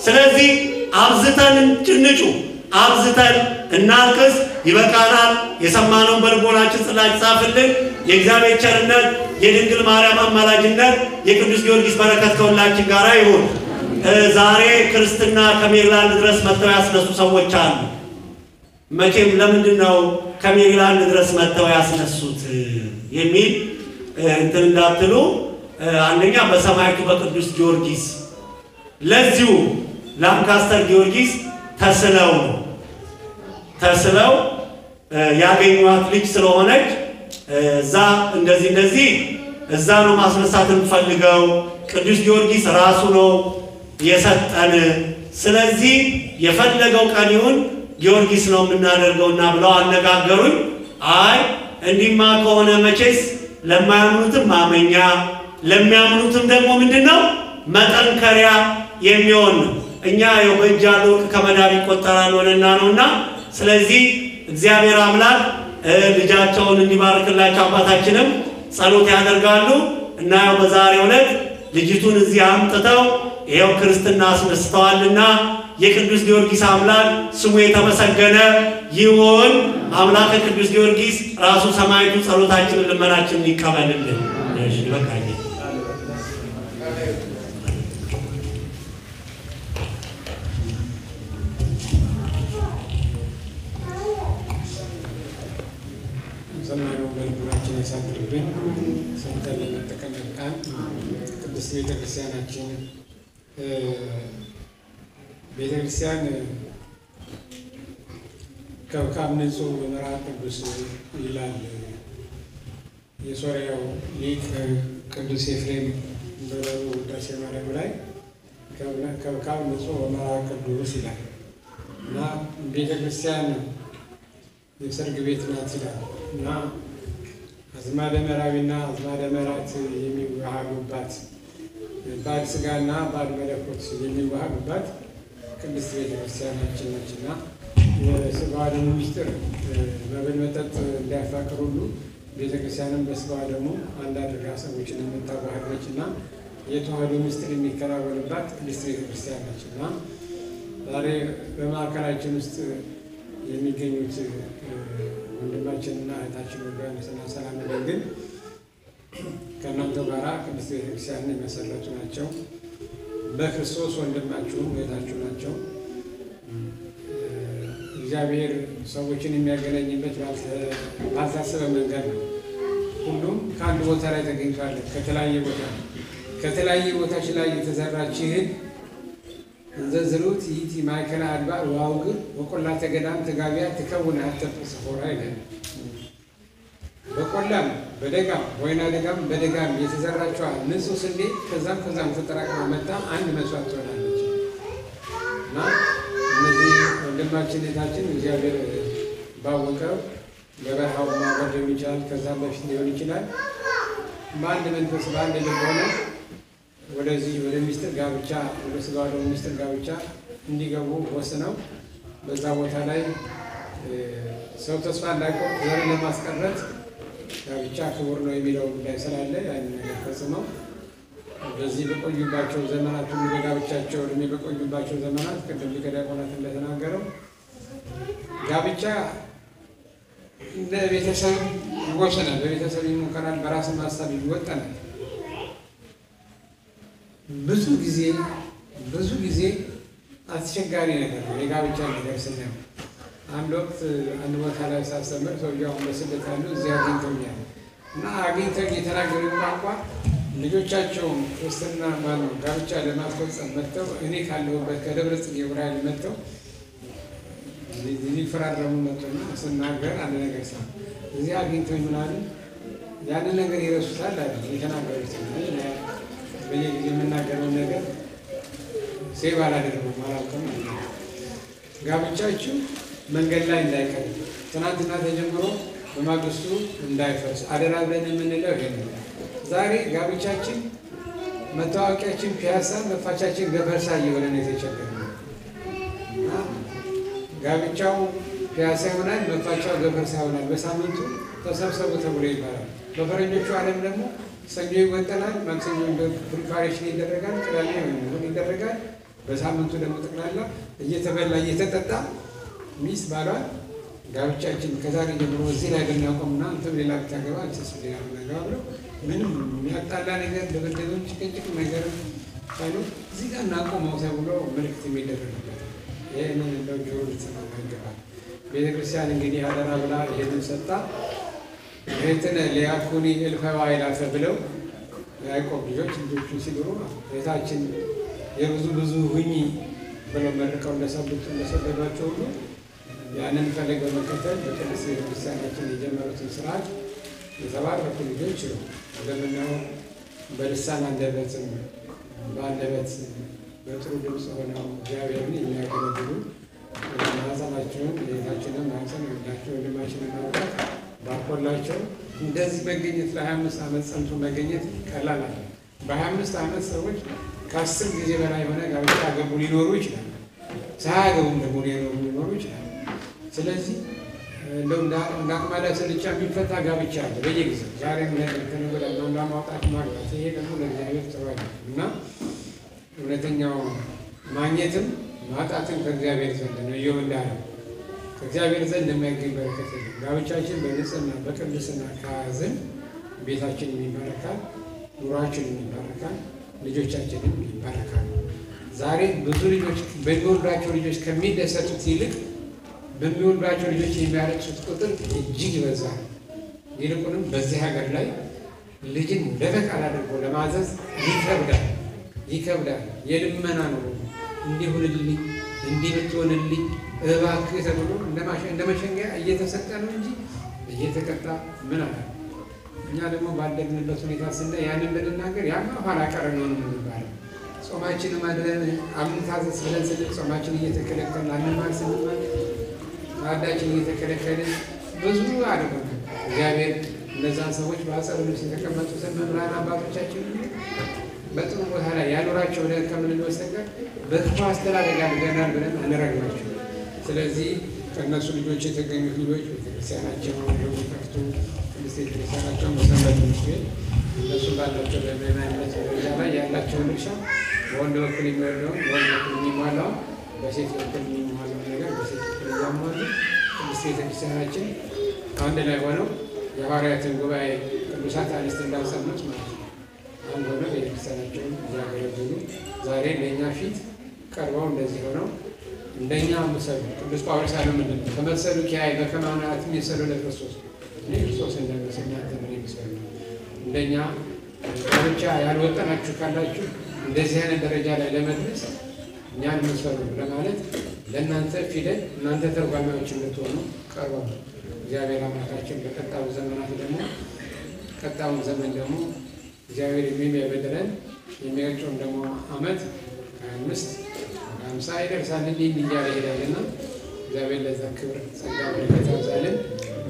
ስለዚህ አብዝተን እንጭንጩ አብዝተን እናልቅስ ይበቃናል የሰማነውን በልቦናችን ጽላት ጻፍልን የእግዚአብሔር ቸርነት የድንግል ማርያም አማላጅነት የቅዱስ ጊዮርጊስ በረከት ከሁላችን ጋር ይሁን ዛሬ ክርስትና ከሜሪላንድ ድረስ መጥተው ያስነሱ ሰዎች አሉ መቼም ለምንድነው ከሜሪላንድ ድረስ መጥተው ያስነሱት የሚል እንትን እንዳትሉ አንደኛ በሰማዕቱ በቅዱስ ጊዮርጊስ ለዚሁ ላንካስተር ጊዮርጊስ ተስለው ያገኙት ልጅ ስለሆነች እዛ እንደዚህ እዛ ነው ማስነሳት እንፈልገው ቅዱስ ጊዮርጊስ ራሱ ነው የሰጠን ስለዚህ የፈለገው ቀን ይሁን ጊዮርጊስ ነው የምናደርገውና ብለው አነጋገሩኝ አይ እንዲማ ከሆነ መቼስ ለማያምኑትም ማመኛ ለሚያምኑትም ደግሞ ምንድነው መጠንከሪያ የሚሆን እኛ የወጃሉ ከመዳብ ይቆጠራል ወለና ነውና ስለዚህ እግዚአብሔር አምላክ ልጃቸውን እንዲባርክላቸው አባታችንም ጸሎት ያደርጋሉ እና በዛሬው ዕለት ልጅቱን እዚህ አምጥተው ይሄው ክርስትና አስነስተዋልና የቅዱስ ጊዮርጊስ አምላክ ስሙ የተመሰገነ ይሁን አምላክ ቅዱስ ጊዮርጊስ ራሱ ሰማዕቱ ጸሎታችንን ልመናችንን ይቀበልልን እሺ በቃኝ ዘመኑ በልቡናችን ያሳድርብን ሰንተን ለተቀመጣን ቅድስት ቤተክርስቲያናችን ቤተክርስቲያን ከብካብ ንጹሕ በመርሐ ቅዱስ ይላል የሶርያው ሊቅ ቅዱስ ኤፍሬም በውዳሴ ማርያም ላይ ከብካብ ንጹሕ በመርሐ ቅዱስ ይላል እና ቤተክርስቲያን የሰርግ ቤት ናት ይላል እና አዝማደ መራዊና አዝማደ መራት የሚዋሃዱባት ባል ሥጋና ባል መለኮት የሚዋሃዱባት ቅድስት ቤተክርስቲያናችን ነችና የሥጋዋ ደሙ ምስጢር መብል መጠጥ እንዳያፋቅር ሁሉ ቤተክርስቲያንም በሥጋዋ ደሙ አንድ አድርጋ ሰዎችን የምታዋህድ ነችና የተዋህዶ ምስጢር የሚከናወንባት ቅድስት ቤተክርስቲያን ነችና ዛሬ በማዕከላችን ውስጥ የሚገኙት ወንድማችንና እህታችን ወጋነስና ሰላም ግን ከእናንተ ጋራ ቅድስት ቤተክርስቲያንን የመሰረቱ ናቸው። በክርስቶስ ወንድማችሁም እህታችሁ ናቸው። እግዚአብሔር ሰዎችን የሚያገናኝበት ባልታሰበ መንገድ ነው። ሁሉም ከአንድ ቦታ ላይ ተገኝቷል። ከተለያየ ቦታች ላይ የተዘራች እህል እንዘዝሩት ይእቲ ማእከለ አድባር ወአውግር ወቈላተ ገዳም ተጋቢያ ትከውን ሀብተ ጽፎራ ይላል። በቆላም በደጋም ወይና ደጋም በደጋም የተዘራችዋ ንጹሕ ስንዴ ከዛም ተጠራቅማ መጣ አንድ መስዋዕት ትሆናለች እና እነዚህ ወንድማችን እህታችን እግዚአብሔር ባወቀው በበረሃው ማገር ሊሆን ይችላል፣ ከዛም በፊት ሊሆን ይችላል። በአንድ መንፈስ በአንድ ልብ ሆነው ወደዚህ ወደ ሚስጥር ጋብቻ ወደ ሥጋው ደሙ ሚስጥር ጋብቻ እንዲገቡ ወስነው በዛ ቦታ ላይ ሰው ተስፋ እንዳይቆርጥ ዘርን ለማስቀረት ጋብቻ ክቡር ነው የሚለው ጉዳይ ስላለ ያንን ነገር ፈጽመው በዚህ በቆዩባቸው ዘመናት ሁሉ በጋብቻቸው እድሜ በቆዩባቸው ዘመናት ቅድም ሊቀ ዲያቆናት እንደተናገረው ጋብቻ እንደ ቤተሰብ ይወሰናል፣ በቤተሰብ ይሞከራል፣ በራስም ሀሳብ ይወጠናል። ብዙ ጊዜ አስቸጋሪ ነገር ነው የጋብቻ ነገር ስናየው። አንድ ወቅት አንድ ቦታ ላይ ሳስተምር ሰውዬው አሁን በስደት ያሉ እዚህ አግኝተውኛል እና አግኝተው የተናገሩ ቋንቋ ልጆቻቸውን ክርስትና ማነው ጋብቻ ለማስፈጸም መጥተው እኔ ካለሁበት ከደብረ ጽጌ ብርሃን መጥተው ሊፈራረሙ መጡና ስናገር አንድ ነገር ሳ እዚህ አግኝተውኝ ምናምን ያንን ነገር ይረሱታል አይደል? የተናገሩት በየጊዜ የምናገረውን ነገር ሴቭ አላደረጉም አላውቅም። ጋብቻችሁ መንገድ ላይ እንዳይቀር ትናንትና ተጀምሮ በማግስቱ እንዳይፈርስ አደራ ብለን የምንለው ይሄ ነው። ዛሬ ጋብቻችን መታወቂያችን ፒያሳ፣ መፋቻችን ገፈርሳ እየሆነ ነው የተቸገረው። ጋብቻው ፒያሳ ይሆናል፣ መፋቻው ገፈርሳ ይሆናል። በሳምንቱ ተሰብሰቡ ተብሎ ይባላል። በፈረንጆቹ ዓለም ደግሞ ሰኞ ይወጠናል፣ ማክሰኞ ፕሪፓሬሽን ይደረጋል፣ ቅዳሜ እሑድ ይደረጋል። በሳምንቱ ደግሞ ጠቅላላ እየተበላ እየተጠጣ ሚስት ባሏል ጋብቻችን ከዛሬ ጀምሮ እዚህ ላይ ብናቆምና አንተም ሌላ ብታገባ አንተስ ሌላ ብታገባ ብለው ምንም የሚያጣላ ነገር ድብድብም ጭቅጭቅ ነገር ሳይኖር እዚህ ጋር እናቆመው ተብሎ መልዕክት የሚደረግበት ይህንን እንደው ጆሮ ልትሰማ ይገባል። ቤተክርስቲያን እንግዲህ አደራ ብላ ይህንን ሰጣ። እህትነ ሊያኩኒ እልፈ ባሕይላፈ ብለው ያዕቆብ ልጆቹን ሲድሩ እህታችን የብዙ ሁኚ ብለው መርቀው እንደሰደዷቸው ሁሉ ያንን ፈለግ በመከተል በቅድስት ቤተክርስቲያናችን የጀመሩትን ስርዓት የተባረኩ ልጆች ነው። እንደምናየው በልሳን አንደበትም በአንደበት በጥሩ ድምፅ ሆነው እግዚአብሔርን የሚያገለግሉ ማህፀናቸውን የእህታችንን ማህፀን ወዳቸው ወንድማችንን ማውጣት ባርኮላቸው እንደዚህ መገኘት ለ25 ዓመት ጸንቶ መገኘት ቀላል አለ። በ25 ዓመት ሰዎች ከ10 ጊዜ በላይ የሆነ ጋብቻ ያገቡ ሊኖሩ ይችላል። ሳያገቡም ደግሞ ሊኖሩ ይችላል። ስለዚህ እንደው እንዳቅማዳ ስልቻ የሚፈታ ጋብቻ አለ በየጊዜው ዛሬም ከነገ ወዲያ ማውጣት ማግባት። ይሄ ደግሞ ለእግዚአብሔር ጥሩ አይደለም እና እውነተኛው ማግኘትም ማጣትም ከእግዚአብሔር ዘንድ ነው። እየው እንዳለው ከእግዚአብሔር ዘንድ የሚያገኝ በረከት የለም። ጋብቻችን በንጽህና በቅድስና ከያዝን ቤታችን ይባረካል፣ ኑሯችን ይባረካል፣ ልጆቻችንም ይባረካሉ። ዛሬ ብዙ ልጆች በሚወልዷቸው ልጆች ከሚደሰቱት ይልቅ በሚወልዷቸው ልጆች የሚያለቅሱት ቁጥር እጅግ ይበዛል። ይልቁንም በዚህ ሀገር ላይ ልጅን ለበቃል አድርጎ ለማዘዝ ይከብዳል። የልመና ነው እንዲሁንልኝ እንዲብትሆንልኝ እባክህ ተብሎ እንደ መሸንገያ እየተሰጠ ነው እንጂ እየተቀጣ ምን አለ። እኛ ደግሞ ባደግንበት ሁኔታ ስናይ ያንን ብንናገር ያን ኋላ ቀር ነው የምንባለው። ጾማችን ማድረን አምንታዘዝ ብለን ስንል ጾማችን እየተከለከልን አንማር ስንል ማዕዳችን እየተከለከልን ብዙ አድርገን እግዚአብሔር እነዛን ሰዎች በአጸደ ነፍስ የተቀመጡትን መምህራን አባቶቻችን በጥሩ ቦታ ላይ ያኖራቸው ብለን ከምንል በስተቀር በክፉ አስተዳደግ አድርገናል ብለን አንረግማቸው። ስለዚህ ከእነሱ ልጆች የተገኙት ልጆች ቤተክርስቲያናቸው ከፍቱ ቤተክርስቲያናቸውን በሰንበት ትምህርት ቤት እነሱ ባላቸው በምዕመናንነት ደረጃ ላይ ያላቸውን ድርሻ በወንድ በኩል የሚወደውን በወንድ በኩል የሚሟላውን በሴት በኩል የሚሟላውን ነገር በሴት በኩል እያሟሉ ቅድስት ቤተክርስቲያናችን አንድ ላይ ሆነው የሐዋርያትን ጉባኤ ቅዱሳት አንስት እንዳጸኑት ማለት ነው። አንድ ሆነው ቤተክርስቲያናቸውን እያገለገሉ ዛሬ ለእኛ ፊት ቀርበው እንደዚህ ሆነው እንደኛ መሰሉ ቅዱስ ጳውሎስ አለ ምንድን ነው ተመሰሉ ኪያይ በከማናት የሚሰሉ ለክርስቶስ ክርስቶስ እንደመሰለ ተመሪ ይመስላል። እንደኛ ብቻ ያልወጣናችሁ ካላችሁ እንደዚህ አይነት ደረጃ ላይ ለመድረስ እኛን መስፈሩ ለማለት ለእናንተ ፊደል እናንተ ተርጓሚዎች እንድትሆኑ ቀርበው እግዚአብሔር አምላካችን በቀጣዩ ዘመናት ደግሞ ቀጣዩን ዘመን ደግሞ እግዚአብሔር የሚያበድረን የሚያጨውን ደግሞ ዓመት 25 50 ይደርሳል እንዲህ እያለ ይሄዳልና እግዚአብሔር ለዛ ክብር ጸጋ በረከት ያብዛልን።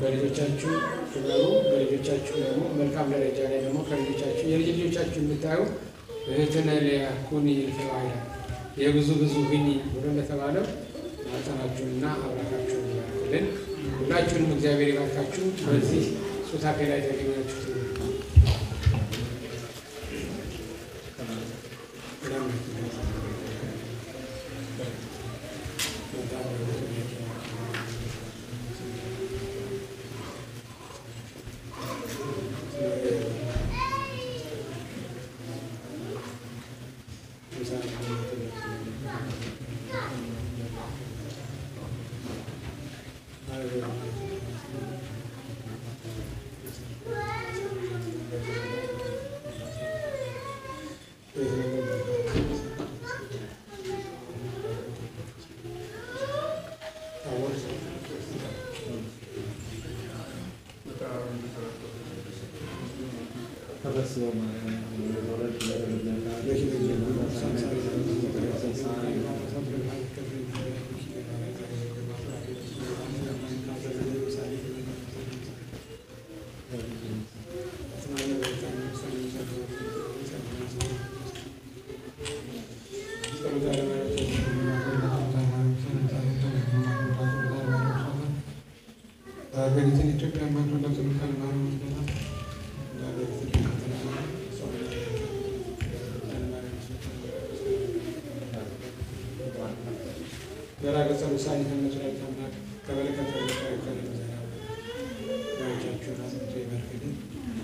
በልጆቻችሁ ክበሩ። በልጆቻችሁ ደግሞ መልካም ደረጃ ላይ ደግሞ ከልጆቻችሁ የልጅ ልጆቻችሁ የምታዩ እህትነ ሊያኩኒ ይልፈዋል የብዙ ግኒ ብሎ እንደተባለው ማጠናችሁንና አብራካችሁን ይባርክልን። ሁላችሁንም እግዚአብሔር ይባርካችሁ። በዚህ ሱታፌ ላይ ተገኛችሁ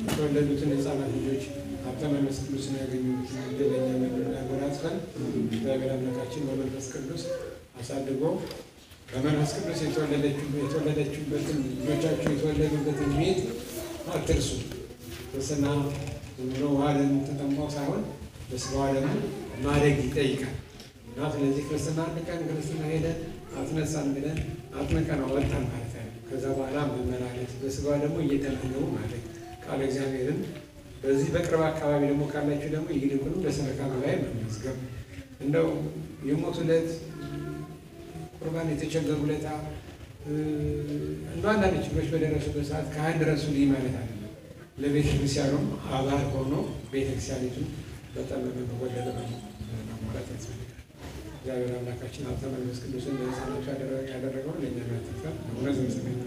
የተወለዱትን ሕፃናት ልጆች ሀብተ መንፈስ ቅዱስን ያገኙት እንደኛ መጎናጸፍ እግዚአብሔር አምላካችን በመንፈስ ቅዱስ አሳድጎ በመንፈስ ቅዱስ የተወለደችበትን ልጆቻችሁ የተወለዱበትን ቤት አትርሱ። ክርስትና ዝም ብሎ ውሃን ተጠምቀው ሳይሆን በስጋው ዓለም ማደግ ይጠይቃል እና ስለዚህ ክርስትና አንድ ቀን ክርስትና ሄደን አትነሳን ብለን አጥምቀነው ወጣን ማለት ነው። ከዛ በኋላ መመላለስ በስጋው ደግሞ እየተመገቡ ማደግ ቃል እግዚአብሔርን በዚህ በቅርብ አካባቢ ደግሞ ካላችሁ ደግሞ ይልቁኑ በሰበካ ጉባኤ መመዝገብ እንደው የሞቱለት ቁርባን የተቸገሩለት እንደው አንዳንድ ችግሮች በደረሱበት ሰዓት ካህን ድረሱልኝ ማለት አለ። ለቤተ ክርስቲያኑም አባል ሆኖ ቤተክርስቲያኒቱን በጣም በመወደድ ማለት ያስፈልጋል። እግዚአብሔር አምላካችን ሀብተ መንፈስ ቅዱስን ለሕፃናቱ ያደረገውን ለእኛ ያተርፋል። እውነት ምስጋና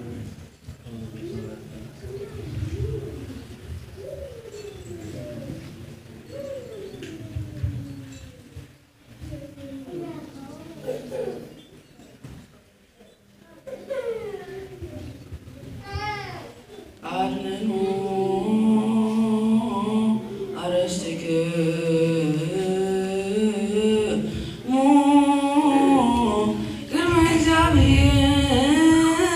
እግዚአብሔር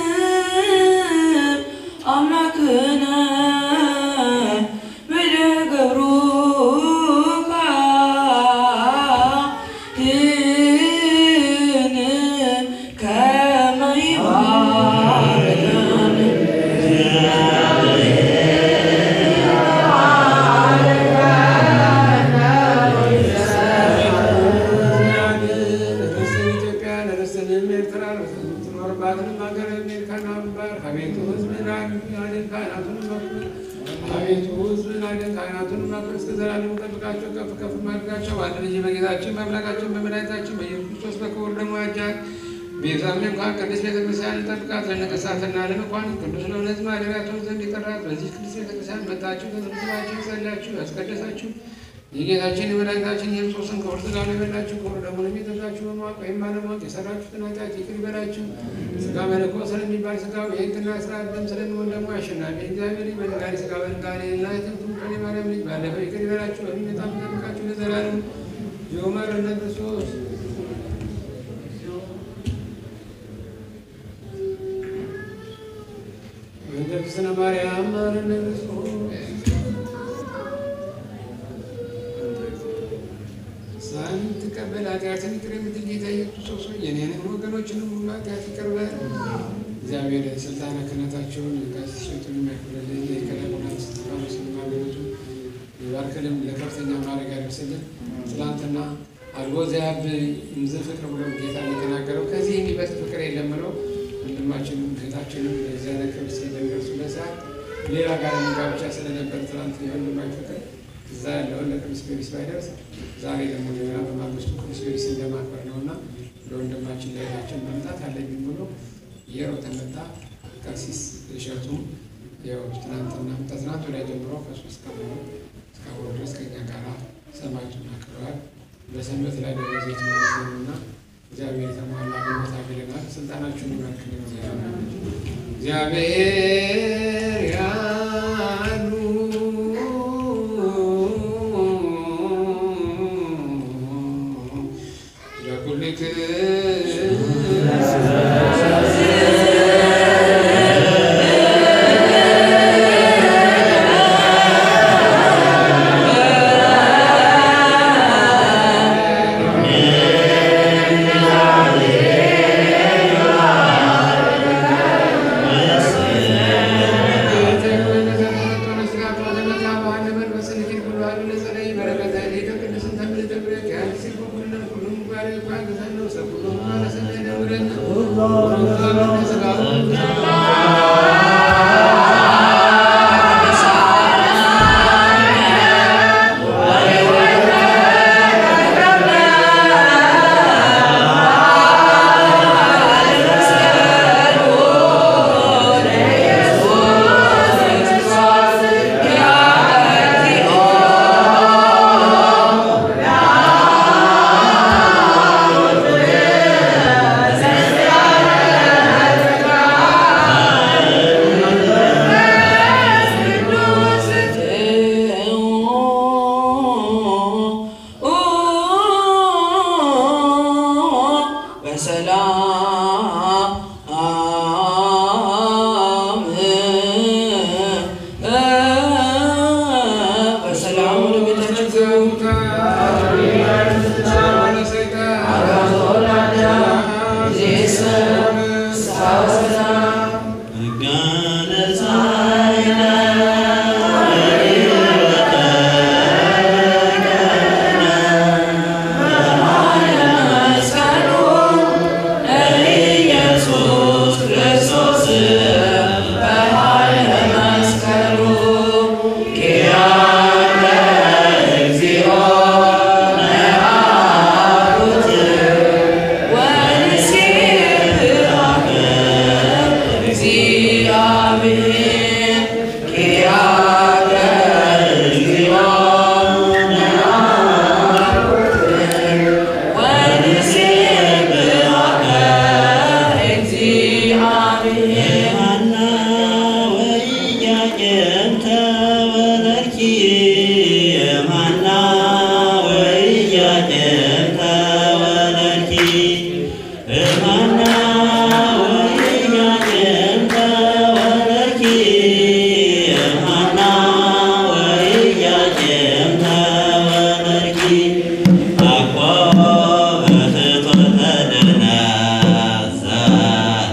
ቤዛምን ቃል ቅዱስ ቤተክርስቲያን ተጠብቃት ለነገሥታትና ለመኳንንት ቅዱስ ለሆነ ሕዝብ ማደሪያቸው ዘንድ ይጠራት። በዚህ ቅዱስ ቤተክርስቲያን መጣችሁ ተሰብስባችሁ ጸልያችሁ ያስቀደሳችሁ የጌታችን የመድኃኒታችን የኢየሱስን ክቡር ሥጋውን የበላችሁ ክቡር ደሙንም የጠጣችሁ በማወቅ ወይም ባለማወቅ የሠራችሁትን ኃጢአት ይቅር ይበላችሁ። ሥጋ መለኮት ስለሚባል ሥጋው የሕግና ሥርዓት ደም ስለሚሆን ደግሞ አሸናፊ እግዚአብሔር በድንጋሌ ሥጋ በድንጋሌ እና የትምክህት የማርያም ልጅ ባለፈው ይቅር ይበላችሁ በሚመጣም ይጠብቃችሁ ለዘላለም የመረነ ክርስቶስ ስነ ማርያም ማረነ ክርስቶስ ሳንት ተቀበል ኃጢአትን ይቅር የምትል ጌታ ኢየሱስ ሆይ የኔንም ወገኖችንም ሁሉ ኃጢአት ይቅር በል። እግዚአብሔር ስልጣነ ክህነታቸውን ጋዜጦችን የሚያክብርልን የከለሙናት ስልጣኖችን ማገለቱ ይባርክልን፣ ለከፍተኛ ማዕረግ ያደርስልን። ትናንትና አልቦ ዘያብ እንዘ ፍቅር ብሎ ጌታ የተናገረው ከዚህ የሚበልጥ ፍቅር የለም ብሎ ወንድማችንም እህታችንም ለዚያ ነገር ስለሚደርሱበት ሰዓት ሌላ ጋር ጋብቻ ስለነበር ትናንት የወንድማችን ፍቅር እዛ ያለውን ለቅዱስ ጊዮርጊስ ባይደርስ ዛሬ ደግሞ ሌላ በማግስቱ ቅዱስ ጊዮርጊስ እንደማክበር ነውና ለወንድማችን ለእህታችን መምጣት አለብኝ ብሎ እየሮጠ መጣ። ቀሲስ እሸቱም ያው ትናንትና ከትናንት ወዲያ ጀምሮ ከሶስት ቀን እስካሁን ድረስ ከኛ ጋር ሰማዕቱን አክብረዋል። በሰንበት ላይ ደብረ ዘይት ማለት ነውና እግዚአብሔር የተሟላ ሕይወት አገልግሎት ስልጣናችሁን ይባርክልን። እግዚአብሔር ያሉ ለኩልክ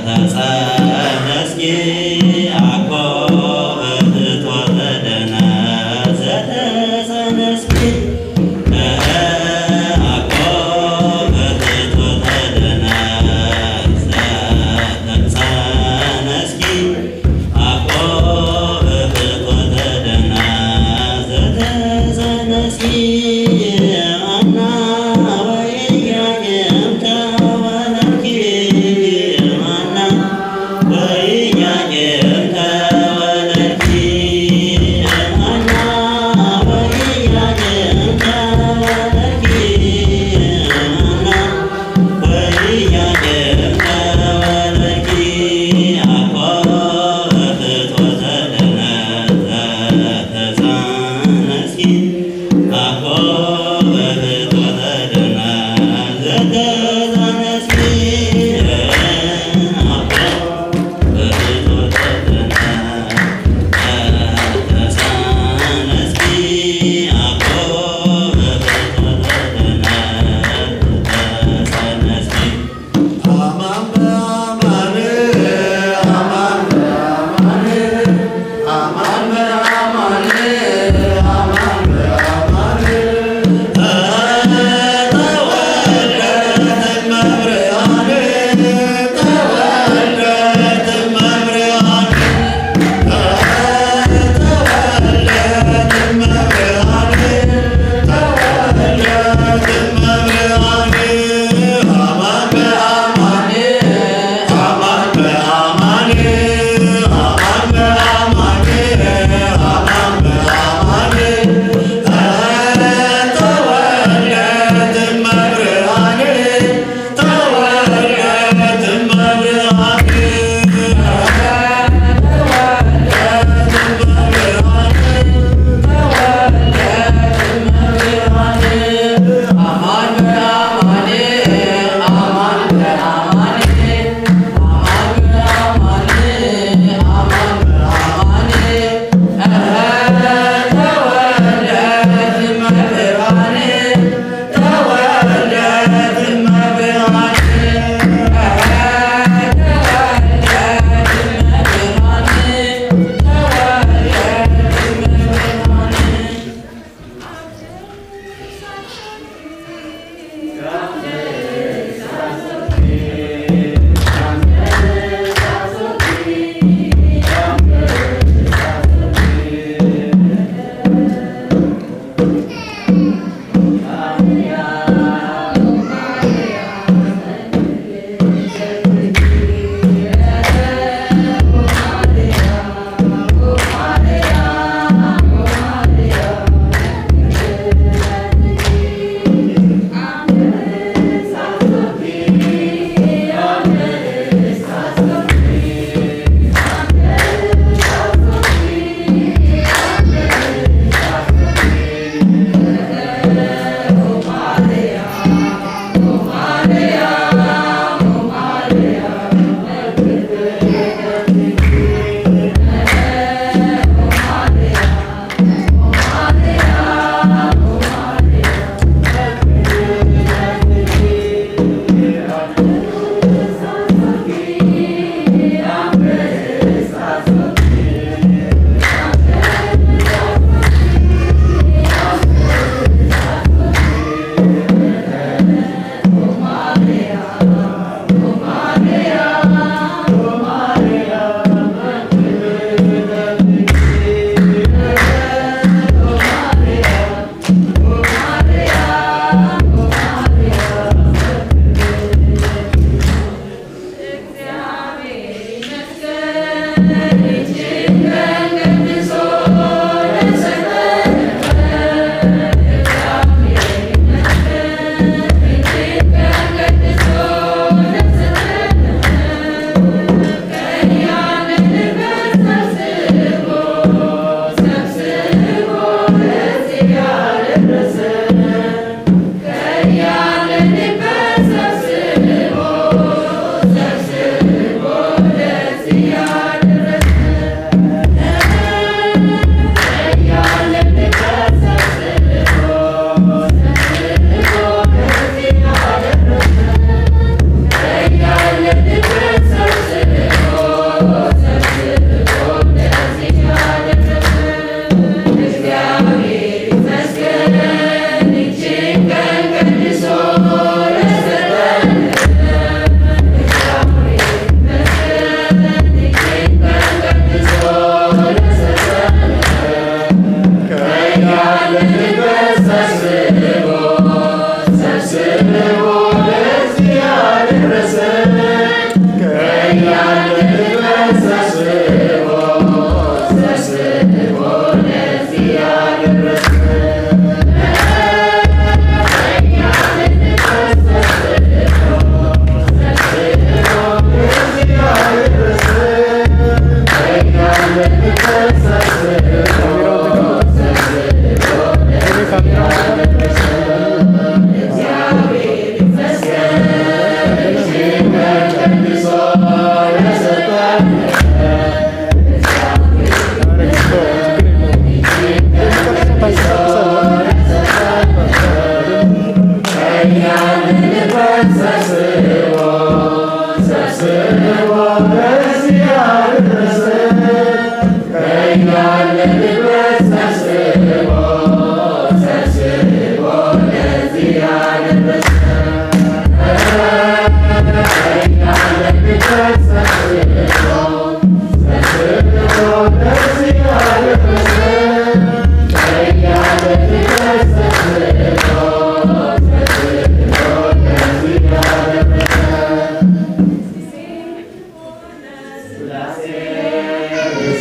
That's Yeah.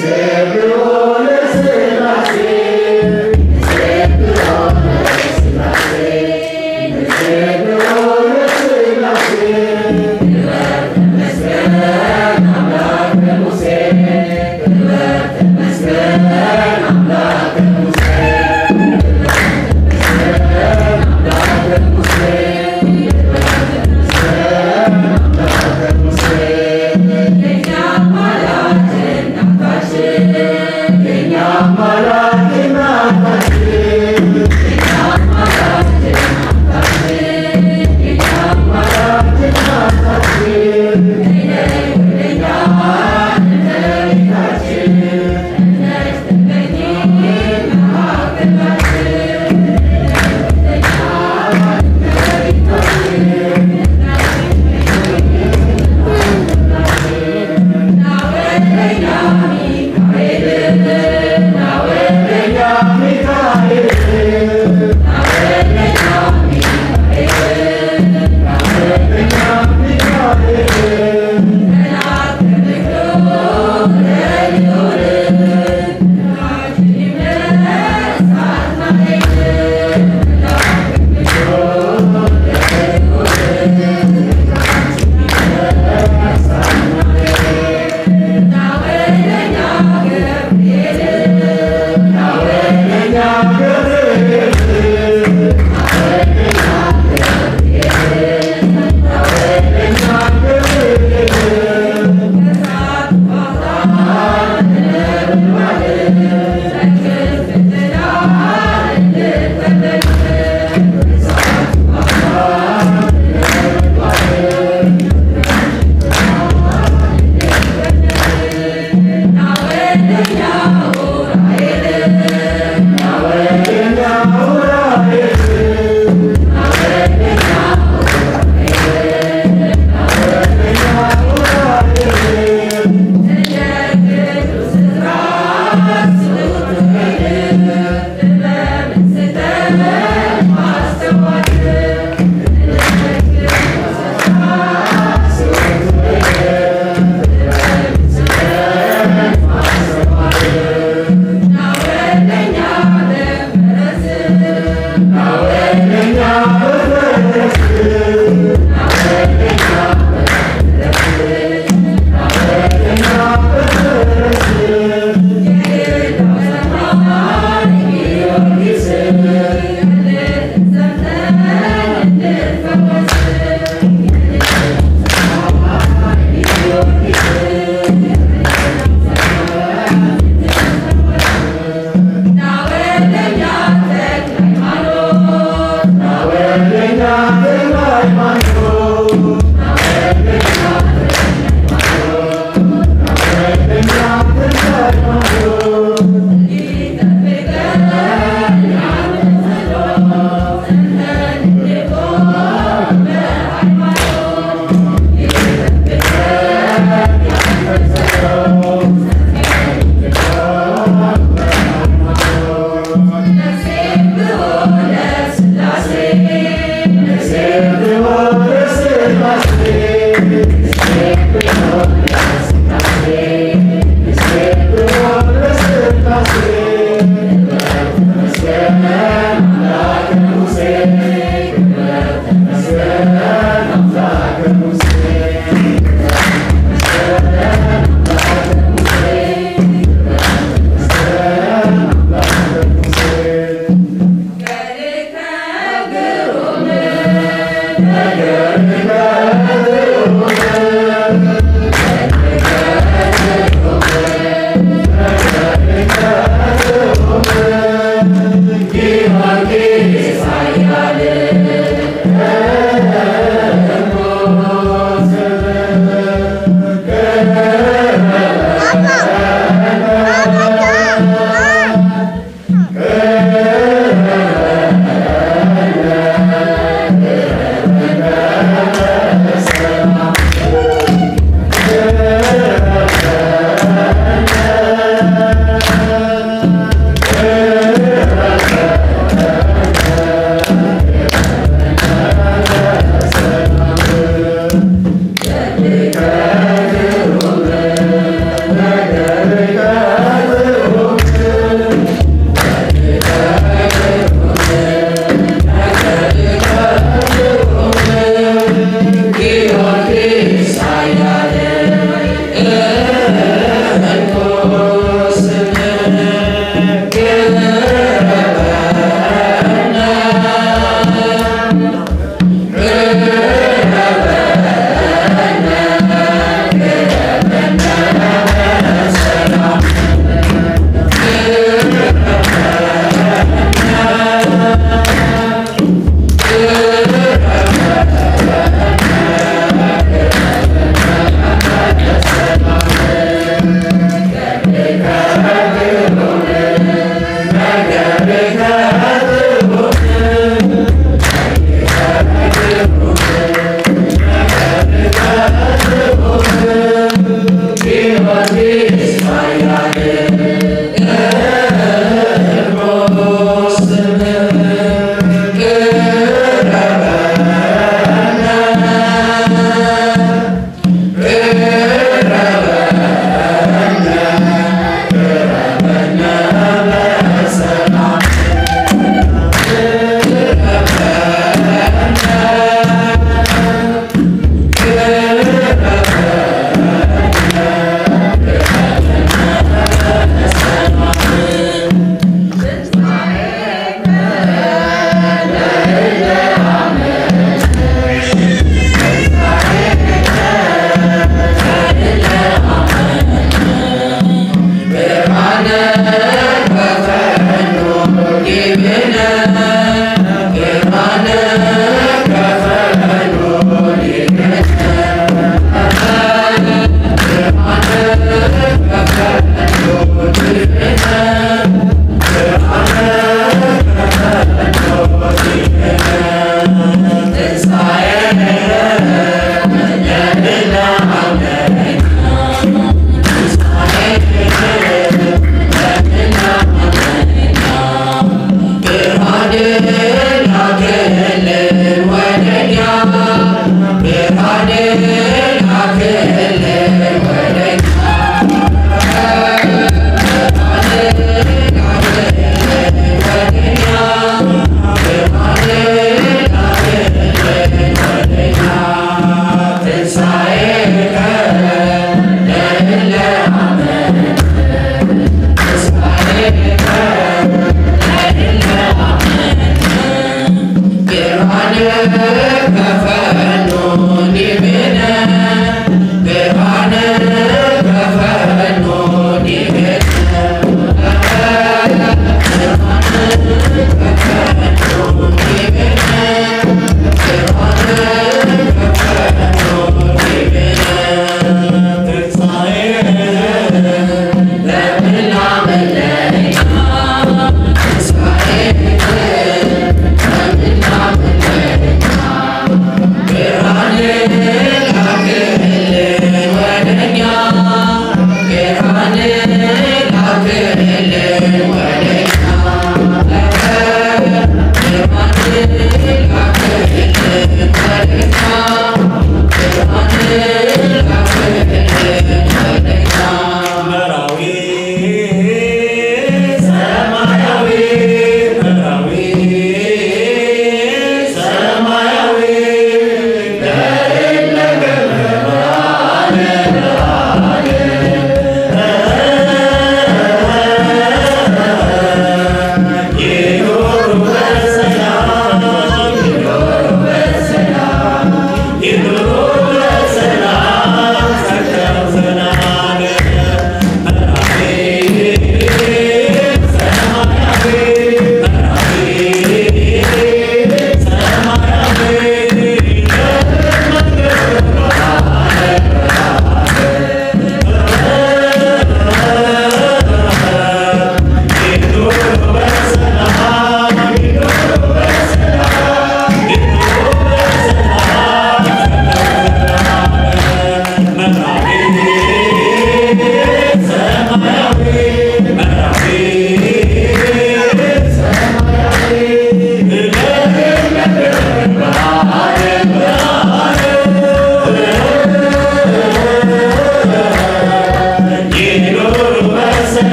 Yeah.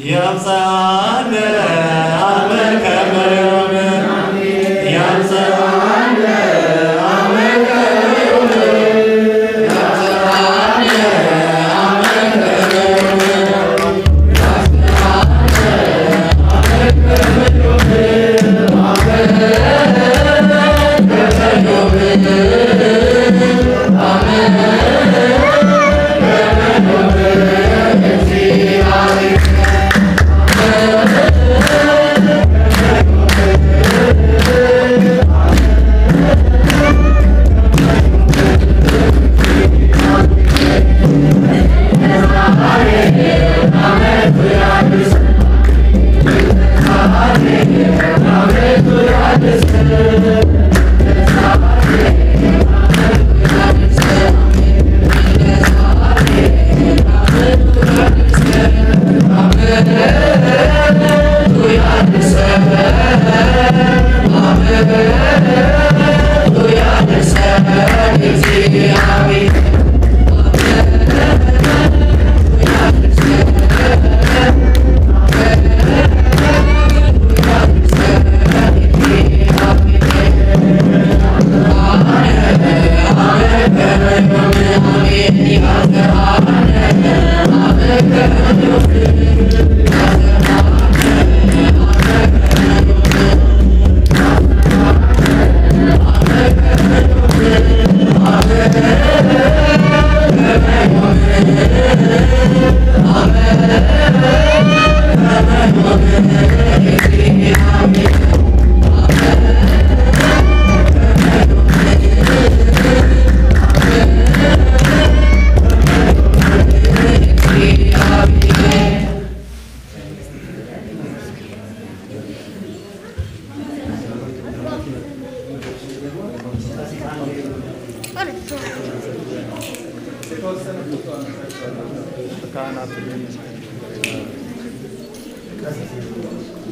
ያምሳነ አመከ መዮም ያምሳነ አመከ መዮም ያምሳነ አመከ